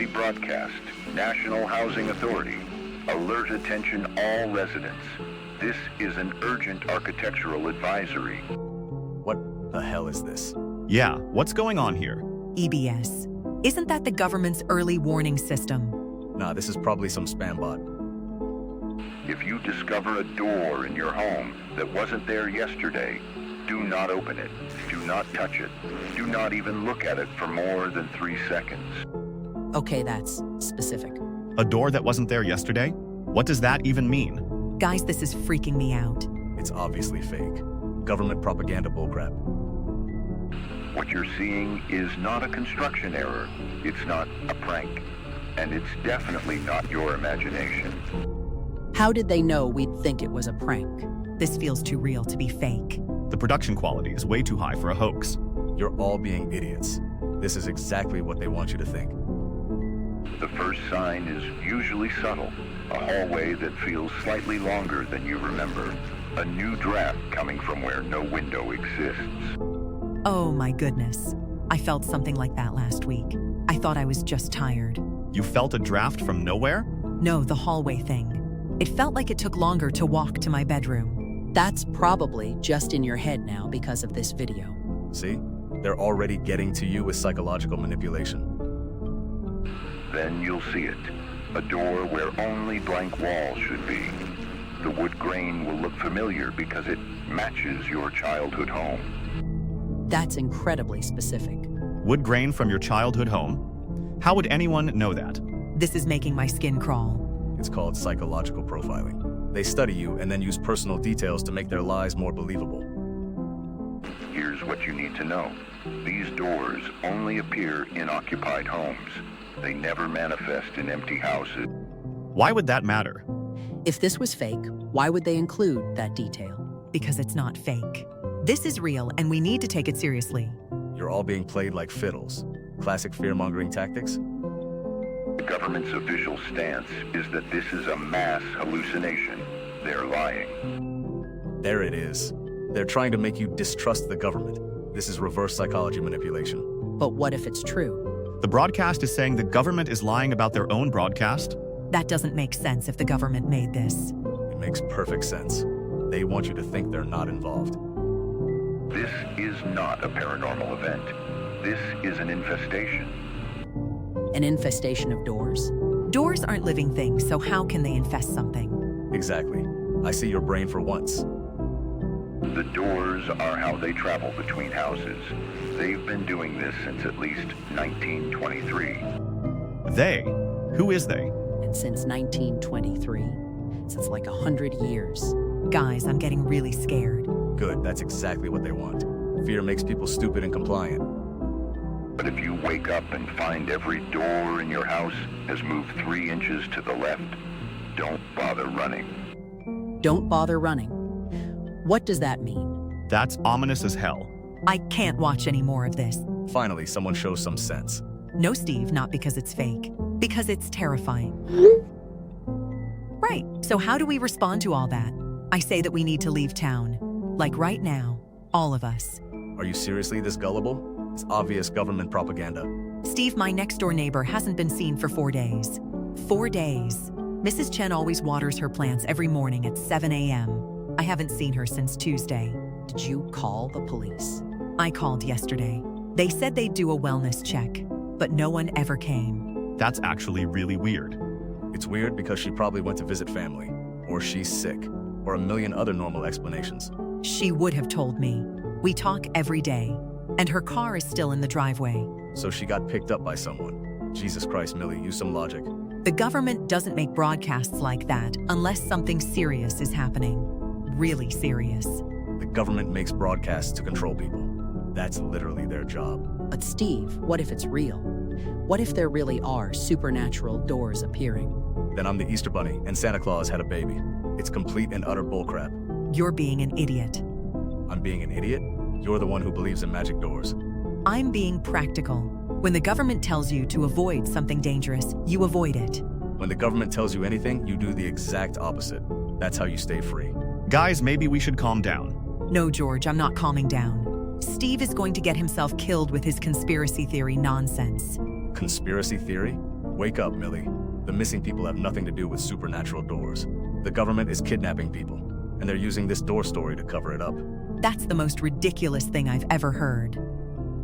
emergency broadcast. National Housing Authority. Alert attention all residents. This is an urgent architectural advisory. What the hell is this? Yeah, what's going on here? EBS. Isn't that the government's early warning system? Nah, this is probably some spam bot. If you discover a door in your home that wasn't there yesterday, do not open it. Do not touch it. Do not even look at it for more than 3 seconds. Okay, that's specific. A door that wasn't there yesterday? What does that even mean? Guys, this is freaking me out. It's obviously fake. Government propaganda bullcrap. What you're seeing is not a construction error. It's not a prank. And it's definitely not your imagination. How did they know we'd think it was a prank? This feels too real to be fake. The production quality is way too high for a hoax. You're all being idiots. This is exactly what they want you to think. The first sign is usually subtle. A hallway that feels slightly longer than you remember. A new draft coming from where no window exists. Oh my goodness. I felt something like that last week. I thought I was just tired. You felt a draft from nowhere? No, the hallway thing. It felt like it took longer to walk to my bedroom. That's probably just in your head now because of this video. See? They're already getting to you with psychological manipulation. Then you'll see it. A door where only blank walls should be. The wood grain will look familiar because it matches your childhood home. That's incredibly specific. Wood grain from your childhood home? How would anyone know that? This is making my skin crawl. It's called psychological profiling. They study you and then use personal details to make their lies more believable. Here's what you need to know. These doors only appear in occupied homes. They never manifest in empty houses. Why would that matter? If this was fake, why would they include that detail? Because it's not fake. This is real and we need to take it seriously. You're all being played like fiddles. Classic fear-mongering tactics. The government's official stance is that this is a mass hallucination. They're lying. There it is. They're trying to make you distrust the government. This is reverse psychology manipulation. But what if it's true? The broadcast is saying the government is lying about their own broadcast? That doesn't make sense if the government made this. It makes perfect sense. They want you to think they're not involved. This is not a paranormal event. This is an infestation. An infestation of doors? Doors aren't living things, so how can they infest something? Exactly. I see your brain for once. The doors are how they travel between houses. They've been doing this since at least 1923. They? Who is they? And since 1923, since like 100 years. Guys, I'm getting really scared. Good, that's exactly what they want. Fear makes people stupid and compliant. But if you wake up and find every door in your house has moved 3 inches to the left, don't bother running. Don't bother running. What does that mean? That's ominous as hell. I can't watch any more of this. Finally, someone shows some sense. No, Steve, not because it's fake. Because it's terrifying. Right, so how do we respond to all that? I say that we need to leave town. Like right now, all of us. Are you seriously this gullible? It's obvious government propaganda. Steve, my next-door neighbor hasn't been seen for 4 days. 4 days. Mrs. Chen always waters her plants every morning at 7 a.m. I haven't seen her since Tuesday. Did you call the police? I called yesterday. They said they'd do a wellness check, but no one ever came. That's actually really weird. It's weird because she probably went to visit family, or she's sick, or a million other normal explanations. She would have told me. We talk every day, and her car is still in the driveway. So she got picked up by someone. Jesus Christ, Millie, use some logic. The government doesn't make broadcasts like that unless something serious is happening. Really serious. The government makes broadcasts to control people. That's literally their job. But Steve, what if it's real? What if there really are supernatural doors appearing? Then I'm the Easter Bunny, and Santa Claus had a baby. It's complete and utter bullcrap. You're being an idiot. I'm being an idiot? You're the one who believes in magic doors. I'm being practical. When the government tells you to avoid something dangerous, you avoid it. When the government tells you anything, you do the exact opposite. That's how you stay free. Guys, maybe we should calm down. No, George, I'm not calming down. Steve is going to get himself killed with his conspiracy theory nonsense. Conspiracy theory? Wake up, Millie. The missing people have nothing to do with supernatural doors. The government is kidnapping people, and they're using this door story to cover it up. That's the most ridiculous thing I've ever heard.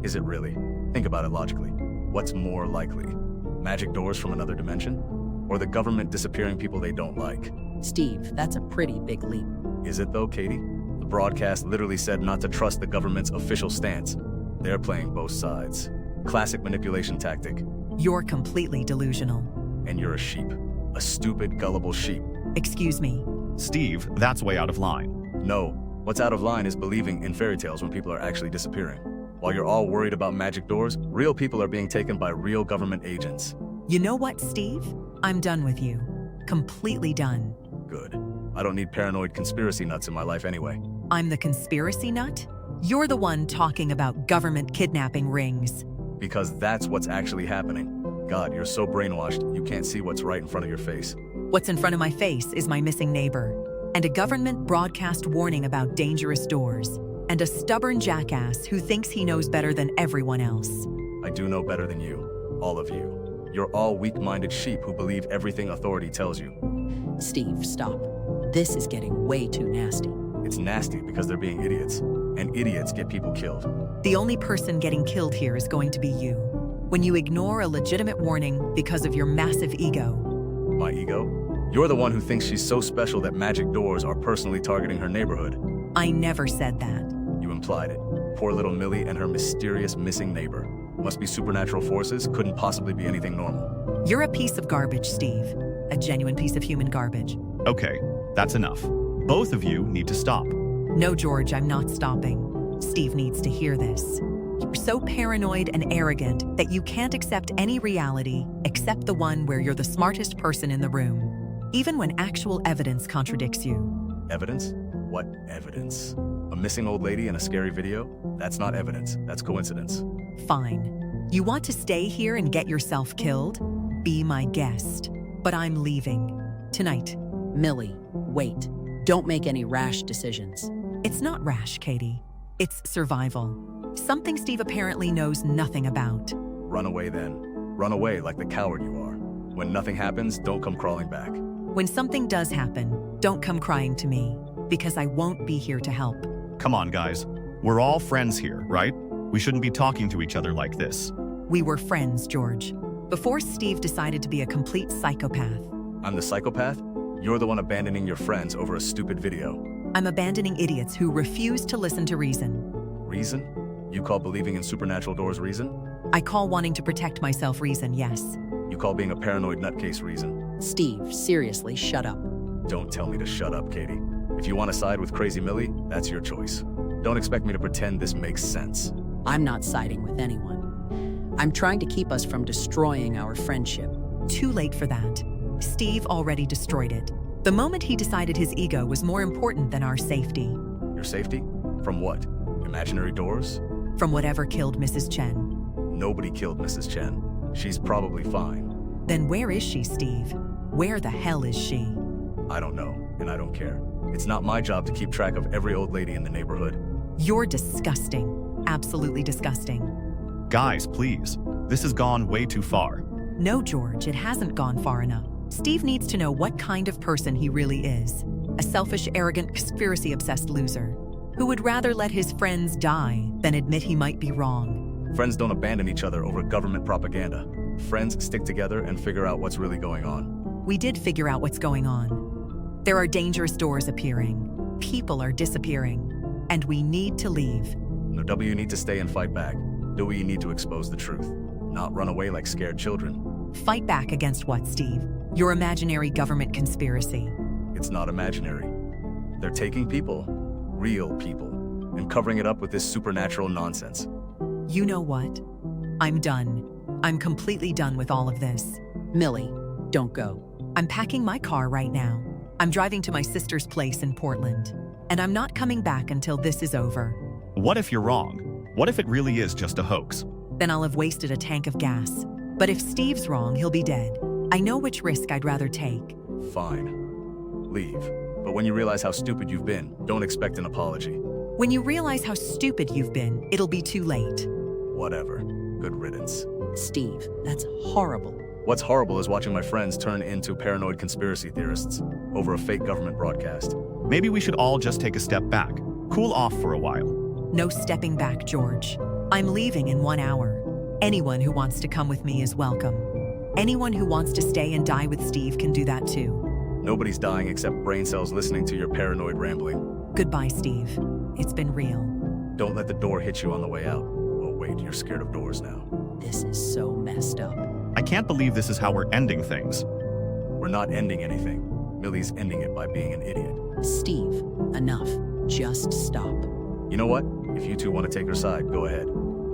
Is it really? Think about it logically. What's more likely? Magic doors from another dimension? Or the government disappearing people they don't like? Steve, that's a pretty big leap. Is it though, Katie? The broadcast literally said not to trust the government's official stance. They're playing both sides. Classic manipulation tactic. You're completely delusional. And you're a sheep. A stupid, gullible sheep. Excuse me. Steve, that's way out of line. No, what's out of line is believing in fairy tales when people are actually disappearing. While you're all worried about magic doors, real people are being taken by real government agents. You know what, Steve? I'm done with you. Completely done. Good. I don't need paranoid conspiracy nuts in my life anyway. I'm the conspiracy nut? You're the one talking about government kidnapping rings. Because that's what's actually happening. God, you're so brainwashed, you can't see what's right in front of your face. What's in front of my face is my missing neighbor, and a government broadcast warning about dangerous doors, and a stubborn jackass who thinks he knows better than everyone else. I do know better than you. All of you. You're all weak-minded sheep who believe everything authority tells you. Steve, stop. This is getting way too nasty. It's nasty because they're being idiots, and idiots get people killed. The only person getting killed here is going to be you. When you ignore a legitimate warning because of your massive ego. My ego? You're the one who thinks she's so special that magic doors are personally targeting her neighborhood. I never said that. You implied it. Poor little Millie and her mysterious missing neighbor. Must be supernatural forces, couldn't possibly be anything normal. You're a piece of garbage, Steve. A genuine piece of human garbage. Okay, that's enough. Both of you need to stop. No, George, I'm not stopping. Steve needs to hear this. You're so paranoid and arrogant that you can't accept any reality except the one where you're the smartest person in the room, even when actual evidence contradicts you. Evidence? What evidence? A missing old lady in a scary video? That's not evidence, that's coincidence. Fine. You want to stay here and get yourself killed? Be my guest. But I'm leaving. Tonight. Millie, wait. Don't make any rash decisions. It's not rash, Katie. It's survival. Something Steve apparently knows nothing about. Run away then. Run away like the coward you are. When nothing happens, don't come crawling back. When something does happen, don't come crying to me, because I won't be here to help. Come on, guys. We're all friends here, right? We shouldn't be talking to each other like this. We were friends, George. Before Steve decided to be a complete psychopath. I'm the psychopath? You're the one abandoning your friends over a stupid video. I'm abandoning idiots who refuse to listen to reason. Reason? You call believing in supernatural doors reason? I call wanting to protect myself reason, yes. You call being a paranoid nutcase reason? Steve, seriously, shut up. Don't tell me to shut up, Katie. If you want to side with Crazy Millie, that's your choice. Don't expect me to pretend this makes sense. I'm not siding with anyone. I'm trying to keep us from destroying our friendship. Too late for that. Steve already destroyed it. The moment he decided his ego was more important than our safety. Your safety? From what? Imaginary doors? From whatever killed Mrs. Chen. Nobody killed Mrs. Chen. She's probably fine. Then where is she, Steve? Where the hell is she? I don't know, and I don't care. It's not my job to keep track of every old lady in the neighborhood. You're disgusting. Absolutely disgusting. Guys, please. This has gone way too far. No, George, it hasn't gone far enough. Steve needs to know what kind of person he really is. A selfish, arrogant, conspiracy-obsessed loser who would rather let his friends die than admit he might be wrong. Friends don't abandon each other over government propaganda. Friends stick together and figure out what's really going on. We did figure out what's going on. There are dangerous doors appearing. People are disappearing. And we need to leave. No, W, you need to stay and fight back. W, you need to expose the truth. Not run away like scared children. Fight back against what, Steve? Your imaginary government conspiracy. It's not imaginary. They're taking people, real people, and covering it up with this supernatural nonsense. You know what? I'm done. I'm completely done with all of this. Millie, don't go. I'm packing my car right now. I'm driving to my sister's place in Portland. And I'm not coming back until this is over. What if you're wrong? What if it really is just a hoax? Then I'll have wasted a tank of gas. But if Steve's wrong, he'll be dead. I know which risk I'd rather take. Fine. Leave. But when you realize how stupid you've been, don't expect an apology. When you realize how stupid you've been, it'll be too late. Whatever. Good riddance. Steve, that's horrible. What's horrible is watching my friends turn into paranoid conspiracy theorists over a fake government broadcast. Maybe we should all just take a step back, cool off for a while. No stepping back, George. I'm leaving in 1 hour. Anyone who wants to come with me is welcome. Anyone who wants to stay and die with Steve can do that too. Nobody's dying except brain cells listening to your paranoid rambling. Goodbye, Steve. It's been real. Don't let the door hit you on the way out. Oh wait, you're scared of doors now. This is so messed up. I can't believe this is how we're ending things. We're not ending anything. Millie's ending it by being an idiot. Steve, enough. Just stop. You know what? If you two want to take her side, go ahead.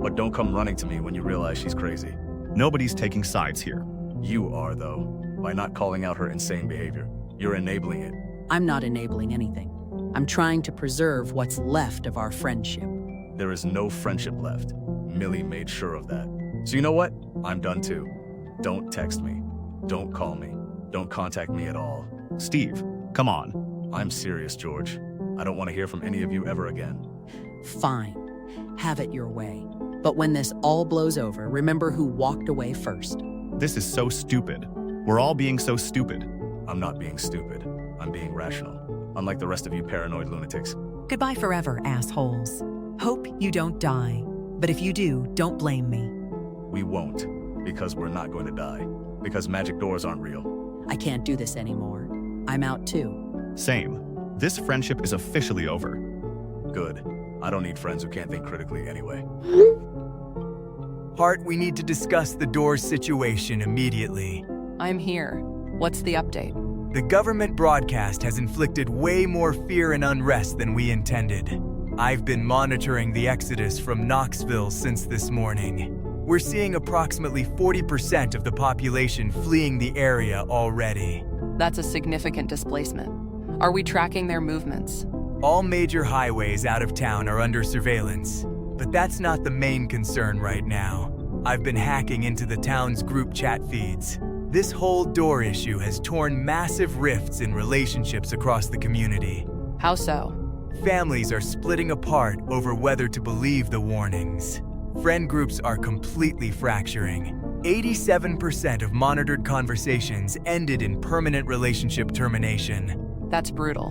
But don't come running to me when you realize she's crazy. Nobody's taking sides here. You are, though. By not calling out her insane behavior. You're enabling it. I'm not enabling anything. I'm trying to preserve what's left of our friendship. There is no friendship left. Millie made sure of that. So you know what? I'm done too. Don't text me. Don't call me. Don't contact me at all. Steve, come on. I'm serious, George. I don't want to hear from any of you ever again. Fine. Have it your way. But when this all blows over, remember who walked away first. This is so stupid. We're all being so stupid. I'm not being stupid. I'm being rational. Unlike the rest of you paranoid lunatics. Goodbye forever, assholes. Hope you don't die. But if you do, don't blame me. We won't. Because we're not going to die. Because magic doors aren't real. I can't do this anymore. I'm out too. Same. This friendship is officially over. Good. I don't need friends who can't think critically anyway. Hart, we need to discuss the doors situation immediately. I'm here. What's the update? The government broadcast has inflicted way more fear and unrest than we intended. I've been monitoring the exodus from Knoxville since this morning. We're seeing approximately 40% of the population fleeing the area already. That's a significant displacement. Are we tracking their movements? All major highways out of town are under surveillance, but that's not the main concern right now. I've been hacking into the town's group chat feeds. This whole door issue has torn massive rifts in relationships across the community. How so? Families are splitting apart over whether to believe the warnings. Friend groups are completely fracturing. 87% of monitored conversations ended in permanent relationship termination. That's brutal.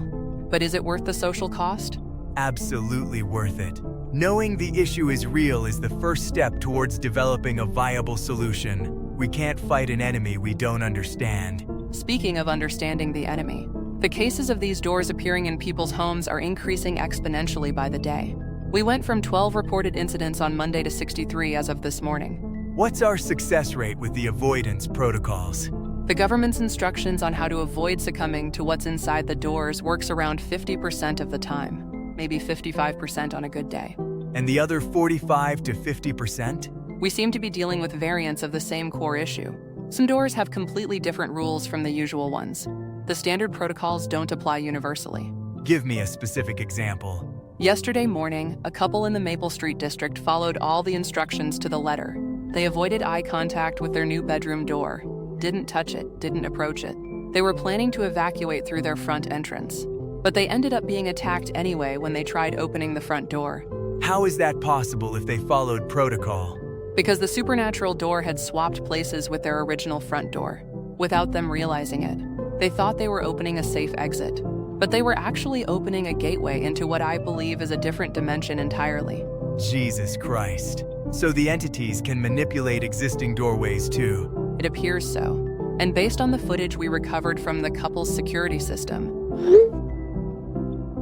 But is it worth the social cost? Absolutely worth it. Knowing the issue is real is the first step towards developing a viable solution. We can't fight an enemy we don't understand. Speaking of understanding the enemy, the cases of these doors appearing in people's homes are increasing exponentially by the day. We went from 12 reported incidents on Monday to 63 as of this morning. What's our success rate with the avoidance protocols? The government's instructions on how to avoid succumbing to what's inside the doors works around 50% of the time, maybe 55% on a good day. And the other 45 to 50%? We seem to be dealing with variants of the same core issue. Some doors have completely different rules from the usual ones. The standard protocols don't apply universally. Give me a specific example. Yesterday morning, a couple in the Maple Street district followed all the instructions to the letter. They avoided eye contact with their new bedroom door, didn't touch it, didn't approach it. They were planning to evacuate through their front entrance, but they ended up being attacked anyway when they tried opening the front door. How is that possible if they followed protocol? Because the supernatural door had swapped places with their original front door, without them realizing it. They thought they were opening a safe exit, but they were actually opening a gateway into what I believe is a different dimension entirely. Jesus Christ. So the entities can manipulate existing doorways too? It appears so. And based on the footage we recovered from the couple's security system,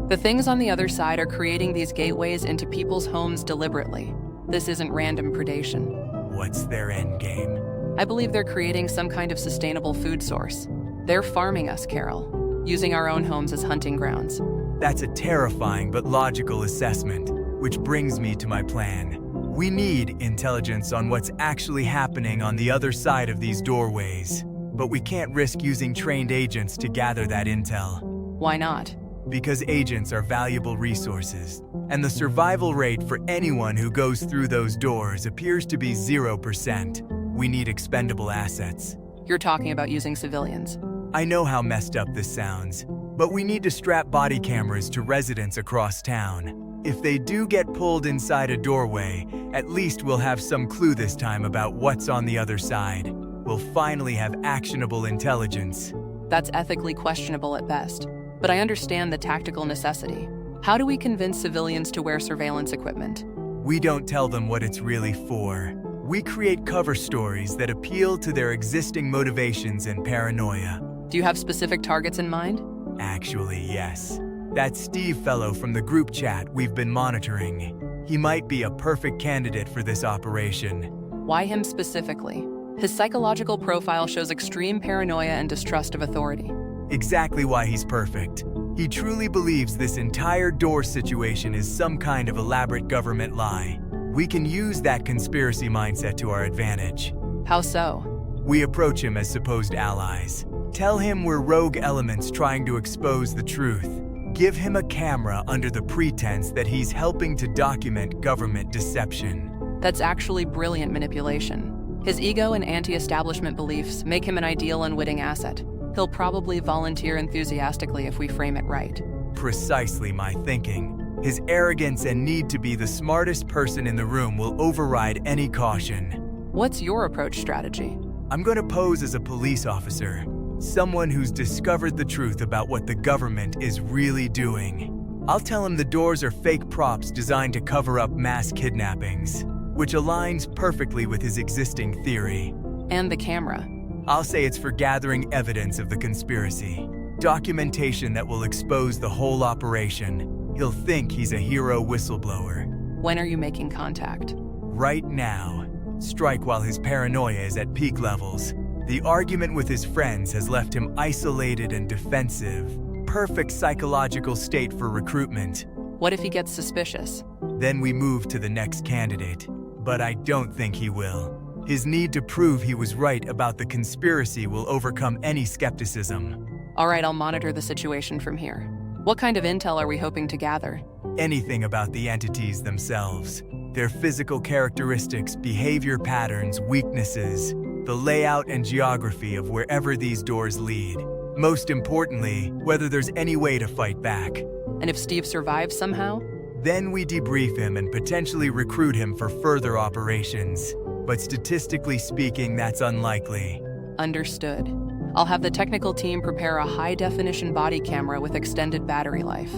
the things on the other side are creating these gateways into people's homes deliberately. This isn't random predation. What's their endgame? I believe they're creating some kind of sustainable food source. They're farming us, Carol, using our own homes as hunting grounds. That's a terrifying but logical assessment, which brings me to my plan. We need intelligence on what's actually happening on the other side of these doorways, but we can't risk using trained agents to gather that intel. Why not? Because agents are valuable resources, and the survival rate for anyone who goes through those doors appears to be 0%. We need expendable assets. You're talking about using civilians. I know how messed up this sounds, but we need to strap body cameras to residents across town. If they do get pulled inside a doorway, at least we'll have some clue this time about what's on the other side. We'll we'll finally have actionable intelligence. That's ethically questionable at best, but I understand the tactical necessity. How do we convince civilians to wear surveillance equipment? We don't tell them what it's really for. We create cover stories that appeal to their existing motivations and paranoia. Do you have specific targets in mind? Actually, yes. That Steve fellow from the group chat we've been monitoring. He might be a perfect candidate for this operation. Why him specifically? His psychological profile shows extreme paranoia and distrust of authority. Exactly why he's perfect. He truly believes this entire door situation is some kind of elaborate government lie. We can use that conspiracy mindset to our advantage. How so? We approach him as supposed allies. Tell him we're rogue elements trying to expose the truth. Give him a camera under the pretense that he's helping to document government deception. That's actually brilliant manipulation. His ego and anti-establishment beliefs make him an ideal unwitting asset. He'll probably volunteer enthusiastically if we frame it right. Precisely my thinking. His arrogance and need to be the smartest person in the room will override any caution. What's your approach strategy? I'm going to pose as a police officer, someone who's discovered the truth about what the government is really doing. I'll tell him the doors are fake props designed to cover up mass kidnappings, which aligns perfectly with his existing theory. And the camera. I'll say it's for gathering evidence of the conspiracy, documentation that will expose the whole operation. He'll think he's a hero whistleblower. When are you making contact? Right now. Strike while his paranoia is at peak levels. The argument with his friends has left him isolated and defensive. Perfect psychological state for recruitment. What if he gets suspicious? Then we move to the next candidate. But I don't think he will. His need to prove he was right about the conspiracy will overcome any skepticism. All right, I'll monitor the situation from here. What kind of intel are we hoping to gather? Anything about the entities themselves. Their physical characteristics, behavior patterns, weaknesses, the layout and geography of wherever these doors lead. Most importantly, whether there's any way to fight back. And if Steve survives somehow? Then we debrief him and potentially recruit him for further operations. But statistically speaking, that's unlikely. Understood. I'll have the technical team prepare a high-definition body camera with extended battery life.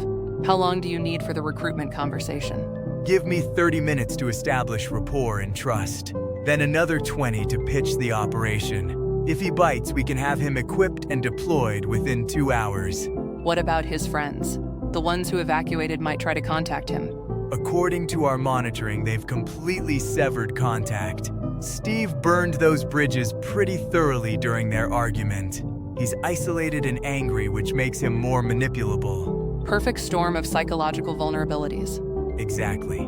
How long do you need for the recruitment conversation? Give me 30 minutes to establish rapport and trust. Then another 20 to pitch the operation. If he bites, we can have him equipped and deployed within 2 hours. What about his friends? The ones who evacuated might try to contact him. According to our monitoring, they've completely severed contact. Steve burned those bridges pretty thoroughly during their argument. He's isolated and angry, which makes him more manipulable. Perfect storm of psychological vulnerabilities. Exactly.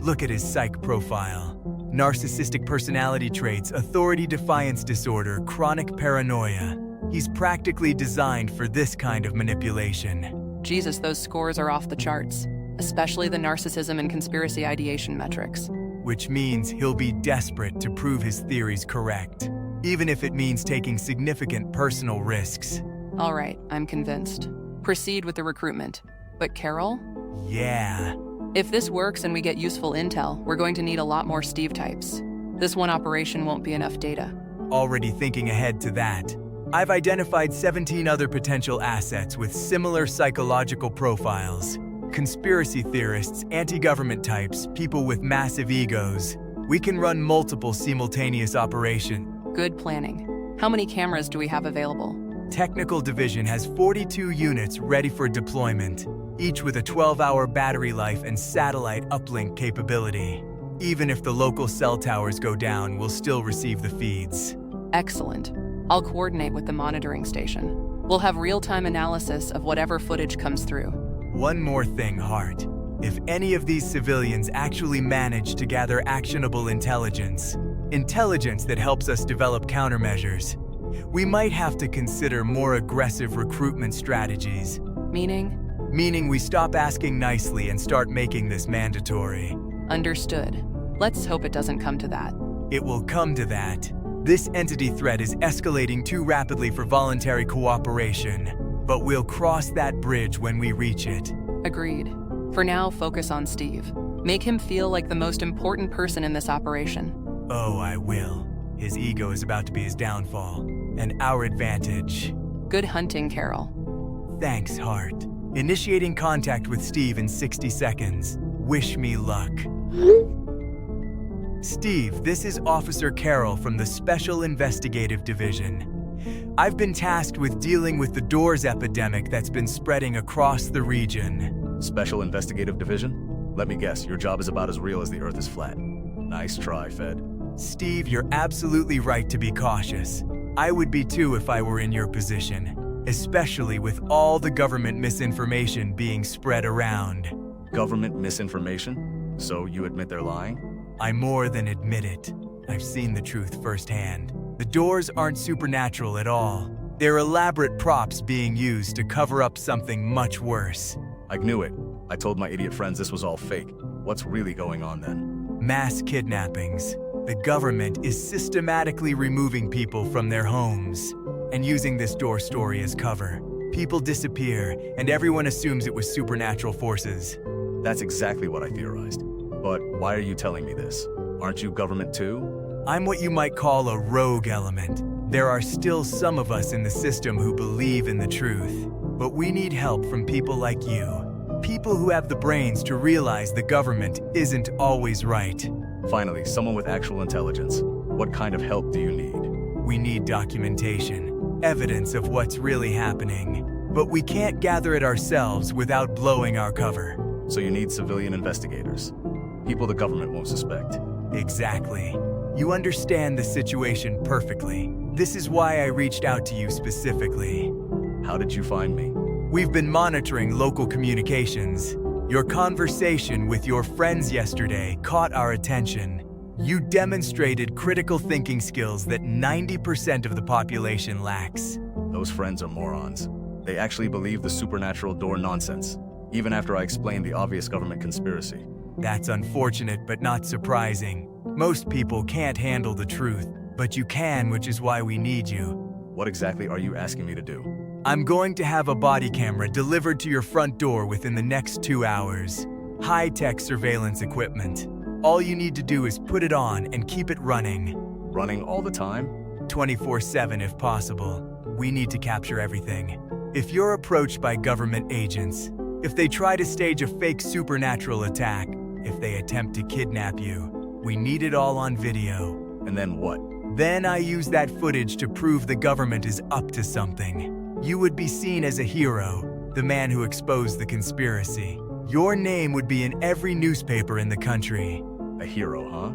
Look at his psych profile. Narcissistic personality traits, authority defiance disorder, chronic paranoia. He's practically designed for this kind of manipulation. Jesus, those scores are off the charts, especially the narcissism and conspiracy ideation metrics. Which means he'll be desperate to prove his theories correct, even if it means taking significant personal risks. All right, I'm convinced. Proceed with the recruitment. But Carol? Yeah. If this works and we get useful intel, we're going to need a lot more Steve types. This one operation won't be enough data. Already thinking ahead to that. I've identified 17 other potential assets with similar psychological profiles. Conspiracy theorists, anti-government types, people with massive egos. We can run multiple simultaneous operations. Good planning. How many cameras do we have available? Technical Division has 42 units ready for deployment, each with a 12-hour battery life and satellite uplink capability. Even if the local cell towers go down, we'll still receive the feeds. Excellent. I'll coordinate with the monitoring station. We'll have real-time analysis of whatever footage comes through. One more thing, Hart. If any of these civilians actually manage to gather actionable intelligence that helps us develop countermeasures, we might have to consider more aggressive recruitment strategies. Meaning? Meaning we stop asking nicely and start making this mandatory. Understood. Let's hope it doesn't come to that. It will come to that. This entity threat is escalating too rapidly for voluntary cooperation, but we'll cross that bridge when we reach it. Agreed. For now, focus on Steve. Make him feel like the most important person in this operation. Oh, I will. His ego is about to be his downfall, and our advantage. Good hunting, Carol. Thanks, Hart. Initiating contact with Steve in 60 seconds. Wish me luck. Steve, this is Officer Carol from the Special Investigative Division. I've been tasked with dealing with the doors epidemic that's been spreading across the region. Special Investigative Division? Let me guess, your job is about as real as the Earth is flat. Nice try, Fed. Steve, you're absolutely right to be cautious. I would be too if I were in your position, especially with all the government misinformation being spread around. Government misinformation? So you admit they're lying? I more than admit it. I've seen the truth firsthand. The doors aren't supernatural at all. They're elaborate props being used to cover up something much worse. I knew it. I told my idiot friends this was all fake. What's really going on then? Mass kidnappings. The government is systematically removing people from their homes and using this door story as cover. People disappear, and everyone assumes it was supernatural forces. That's exactly what I theorized. But why are you telling me this? Aren't you government too? I'm what you might call a rogue element. There are still some of us in the system who believe in the truth. But we need help from people like you. People who have the brains to realize the government isn't always right. Finally, someone with actual intelligence. What kind of help do you need? We need documentation, evidence of what's really happening. But we can't gather it ourselves without blowing our cover. So you need civilian investigators. People the government won't suspect. Exactly. You understand the situation perfectly. This is why I reached out to you specifically. How did you find me? We've been monitoring local communications. Your conversation with your friends yesterday caught our attention. You demonstrated critical thinking skills that 90% of the population lacks. Those friends are morons. They actually believe the supernatural door nonsense, even after I explained the obvious government conspiracy. That's unfortunate but not surprising. Most people can't handle the truth, but you can, which is why we need you. What exactly are you asking me to do? I'm going to have a body camera delivered to your front door within the next 2 hours. High-tech surveillance equipment. All you need to do is put it on and keep it running. Running all the time? 24/7 if possible. We need to capture everything. If you're approached by government agents, if they try to stage a fake supernatural attack, if they attempt to kidnap you, we need it all on video. And then what? Then I use that footage to prove the government is up to something. You would be seen as a hero, the man who exposed the conspiracy. Your name would be in every newspaper in the country. A hero, huh?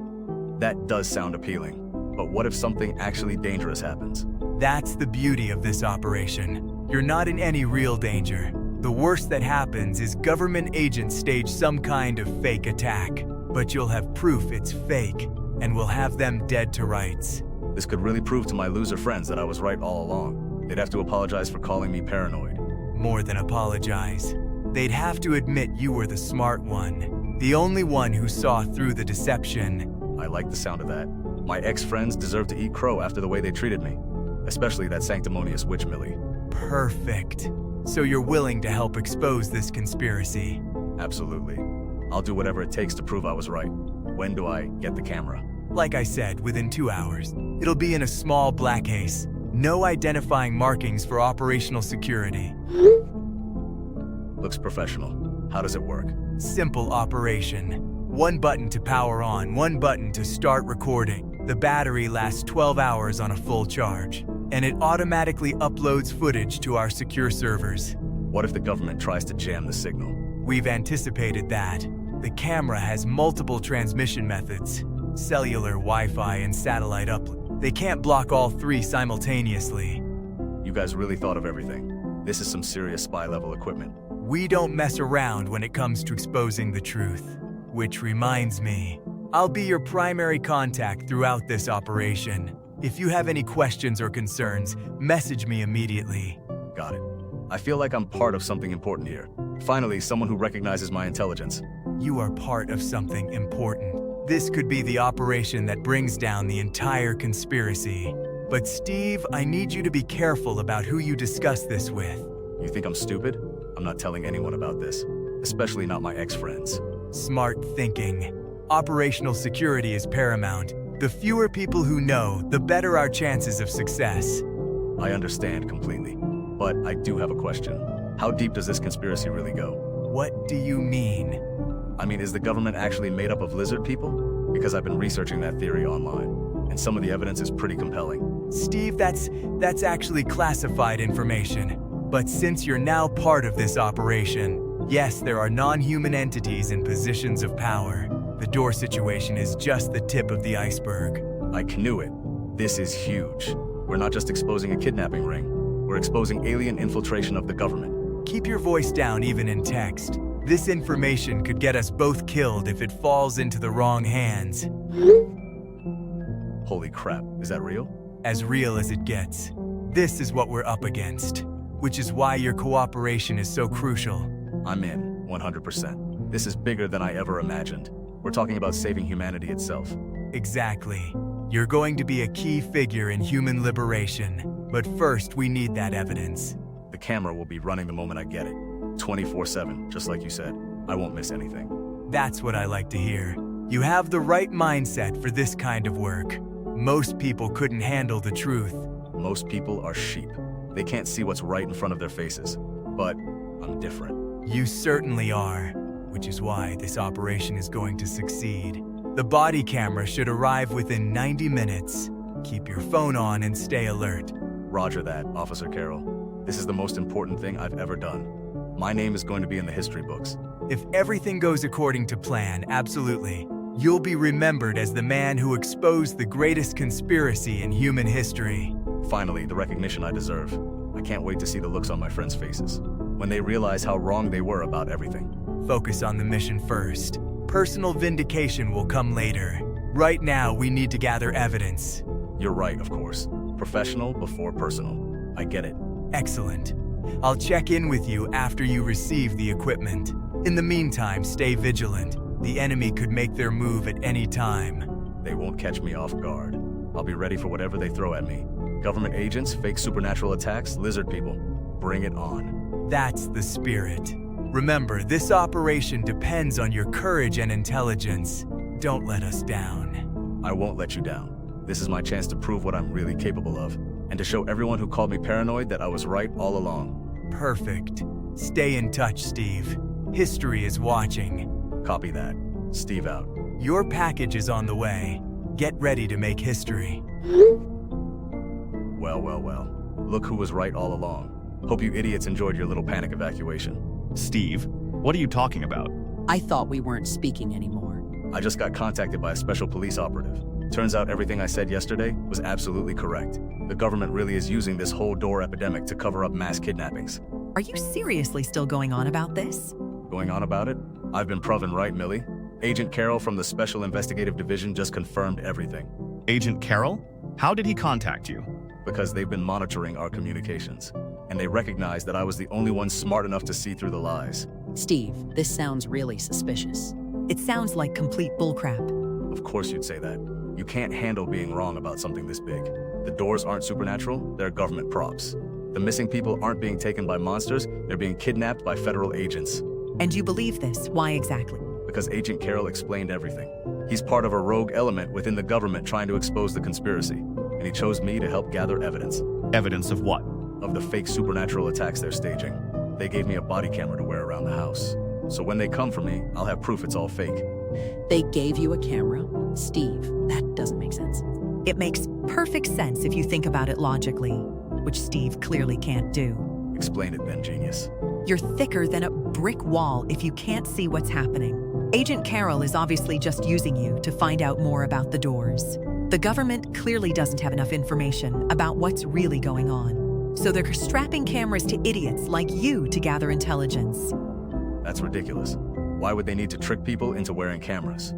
That does sound appealing. But what if something actually dangerous happens? That's the beauty of this operation. You're not in any real danger. The worst that happens is government agents stage some kind of fake attack. But you'll have proof it's fake, and we'll have them dead to rights. This could really prove to my loser friends that I was right all along. They'd have to apologize for calling me paranoid. More than apologize. They'd have to admit you were the smart one. The only one who saw through the deception. I like the sound of that. My ex-friends deserve to eat crow after the way they treated me. Especially that sanctimonious witch Millie. Perfect. So you're willing to help expose this conspiracy? Absolutely. I'll do whatever it takes to prove I was right. When do I get the camera? Like I said, within 2 hours. It'll be in a small black case. No identifying markings for operational security. Looks professional. How does it work? Simple operation. One button to power on, one button to start recording. The battery lasts 12 hours on a full charge, and it automatically uploads footage to our secure servers. What if the government tries to jam the signal? We've anticipated that. The camera has multiple transmission methods: cellular, Wi-Fi, and satellite uplink. They can't block all three simultaneously. You guys really thought of everything. This is some serious spy-level equipment. We don't mess around when it comes to exposing the truth. Which reminds me, I'll be your primary contact throughout this operation. If you have any questions or concerns, message me immediately. Got it. I feel like I'm part of something important here. Finally, someone who recognizes my intelligence. You are part of something important. This could be the operation that brings down the entire conspiracy. But Steve, I need you to be careful about who you discuss this with. You think I'm stupid? I'm not telling anyone about this, especially not my ex-friends. Smart thinking. Operational security is paramount. The fewer people who know, the better our chances of success. I understand completely. But I do have a question. How deep does this conspiracy really go? What do you mean? I mean, is the government actually made up of lizard people? Because I've been researching that theory online, and some of the evidence is pretty compelling. Steve, that's actually classified information. But since you're now part of this operation, yes, there are non-human entities in positions of power. The door situation is just the tip of the iceberg. I knew it. This is huge. We're not just exposing a kidnapping ring. We're exposing alien infiltration of the government. Keep your voice down even in text. This information could get us both killed if it falls into the wrong hands. Holy crap, is that real? As real as it gets. This is what we're up against, which is why your cooperation is so crucial. I'm in, 100%. This is bigger than I ever imagined. We're talking about saving humanity itself. Exactly. You're going to be a key figure in human liberation. But first, we need that evidence. The camera will be running the moment I get it. 24/7, just like you said. I won't miss anything. That's what I like to hear. You have the right mindset for this kind of work. Most people couldn't handle the truth. Most people are sheep. They can't see what's right in front of their faces. But I'm different. You certainly are, which is why this operation is going to succeed. The body camera should arrive within 90 minutes. Keep your phone on and stay alert. Roger that, Officer Carroll. This is the most important thing I've ever done. My name is going to be in the history books. If everything goes according to plan, absolutely. You'll be remembered as the man who exposed the greatest conspiracy in human history. Finally, the recognition I deserve. I can't wait to see the looks on my friends' faces when they realize how wrong they were about everything. Focus on the mission first. Personal vindication will come later. Right now, we need to gather evidence. You're right, of course. Professional before personal. I get it. Excellent. I'll check in with you after you receive the equipment. In the meantime, stay vigilant. The enemy could make their move at any time. They won't catch me off guard. I'll be ready for whatever they throw at me. Government agents, fake supernatural attacks, lizard people. Bring it on. That's the spirit. Remember, this operation depends on your courage and intelligence. Don't let us down. I won't let you down. This is my chance to prove what I'm really capable of, and to show everyone who called me paranoid that I was right all along. Perfect. Stay in touch, Steve. History is watching. Copy that. Steve out. Your package is on the way. Get ready to make history. Well, well, well. Look who was right all along. Hope you idiots enjoyed your little panic evacuation. Steve, what are you talking about? I thought we weren't speaking anymore. I just got contacted by a special police operative. Turns out everything I said yesterday was absolutely correct. The government really is using this whole door epidemic to cover up mass kidnappings. Are you seriously still going on about this? Going on about it? I've been proven right, Millie. Agent Carroll from the Special Investigative Division just confirmed everything. Agent Carroll? How did he contact you? Because they've been monitoring our communications, and they recognized that I was the only one smart enough to see through the lies. Steve, this sounds really suspicious. It sounds like complete bullcrap. Of course you'd say that. You can't handle being wrong about something this big. The doors aren't supernatural, they're government props. The missing people aren't being taken by monsters, they're being kidnapped by federal agents. And you believe this? Why exactly? Because Agent Carroll explained everything. He's part of a rogue element within the government trying to expose the conspiracy, and he chose me to help gather evidence. Evidence of what? Of the fake supernatural attacks they're staging. They gave me a body camera to wear around the house. So when they come for me, I'll have proof it's all fake. They gave you a camera? Steve, that doesn't make sense. It makes perfect sense if you think about it logically, which Steve clearly can't do. Explain it then, genius. You're thicker than a brick wall if you can't see what's happening. Agent Carroll is obviously just using you to find out more about the doors. The government clearly doesn't have enough information about what's really going on. So they're strapping cameras to idiots like you to gather intelligence. That's ridiculous. Why would they need to trick people into wearing cameras?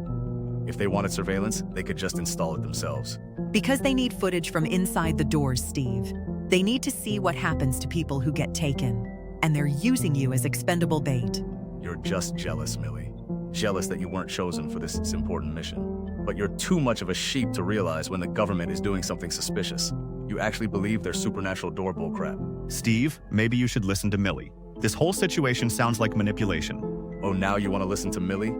If they wanted surveillance, they could just install it themselves. Because they need footage from inside the doors, Steve. They need to see what happens to people who get taken. And they're using you as expendable bait. You're just jealous, Millie. Jealous that you weren't chosen for this important mission. But you're too much of a sheep to realize when the government is doing something suspicious. You actually believe they're supernatural door bullcrap. Steve, maybe you should listen to Millie. This whole situation sounds like manipulation. Oh, now you want to listen to Millie?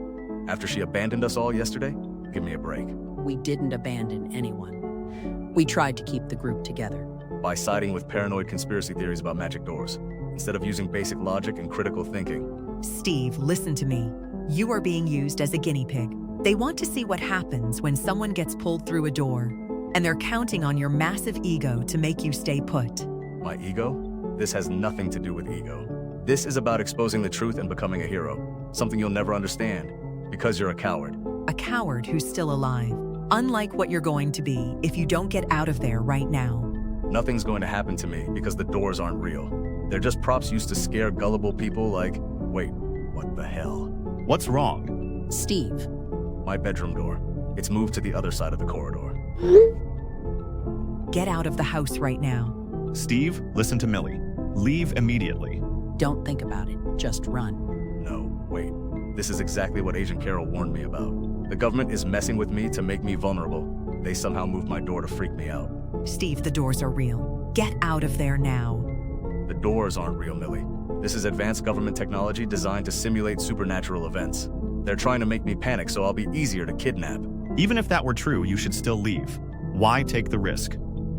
After she abandoned us all yesterday? Give me a break. we didn't abandon anyone. We tried to keep the group together. By siding with paranoid conspiracy theories about magic doors, instead of using basic logic and critical thinking. Steve, listen to me. You are being used as a guinea pig. They want to see what happens when someone gets pulled through a door, and they're counting on your massive ego to make you stay put. My ego? This has nothing to do with ego. This is about exposing the truth and becoming a hero, something you'll never understand, because you're a coward. A coward who's still alive, unlike what you're going to be if you don't get out of there right now. Nothing's going to happen to me because the doors aren't real. They're just props used to scare gullible people like, wait, what the hell? What's wrong? Steve, My bedroom door. It's moved to the other side of the corridor. Get out of the house right now. Steve, listen to Millie. Leave immediately. don't think about it, just run. No, wait. This is exactly what Agent Carroll warned me about. The government is messing with me to make me vulnerable. They somehow moved my door to freak me out. Steve, the doors are real. Get out of there now. The doors aren't real, Millie. This is advanced government technology designed to simulate supernatural events. They're trying to make me panic so I'll be easier to kidnap. Even if that were true, you should still leave. Why take the risk?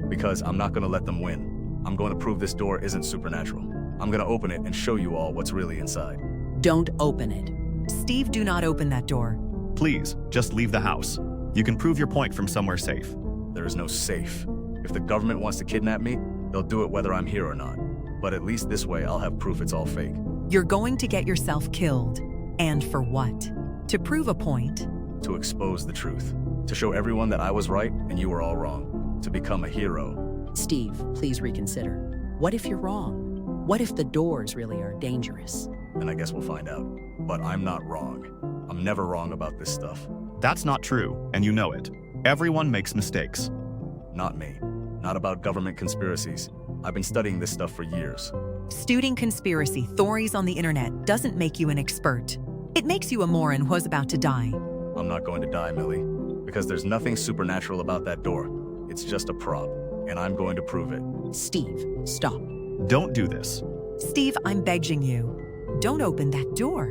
Because I'm not going to let them win. I'm going to prove this door isn't supernatural. I'm going to open it and show you all what's really inside. Don't open it. Steve, do not open that door. Please, just leave the house. You can prove your point from somewhere safe. There is no safe. If the government wants to kidnap me, they'll do it whether I'm here or not. But at least this way I'll have proof it's all fake. You're going to get yourself killed. And for what? To prove a point? To expose the truth. To show everyone that I was right and you were all wrong. To become a hero. Steve, please reconsider. What if you're wrong? What if the doors really are dangerous? Then I guess we'll find out. But I'm not wrong. I'm never wrong about this stuff. That's not true, and you know it. Everyone makes mistakes. Not me. Not about government conspiracies. I've been studying this stuff for years. Stewing conspiracy theories on the internet doesn't make you an expert. It makes you a moron who's about to die. I'm not going to die, Millie. Because there's nothing supernatural about that door. It's just a prop. And I'm going to prove it. Steve, stop. Don't do this. Steve, I'm begging you. Don't open that door.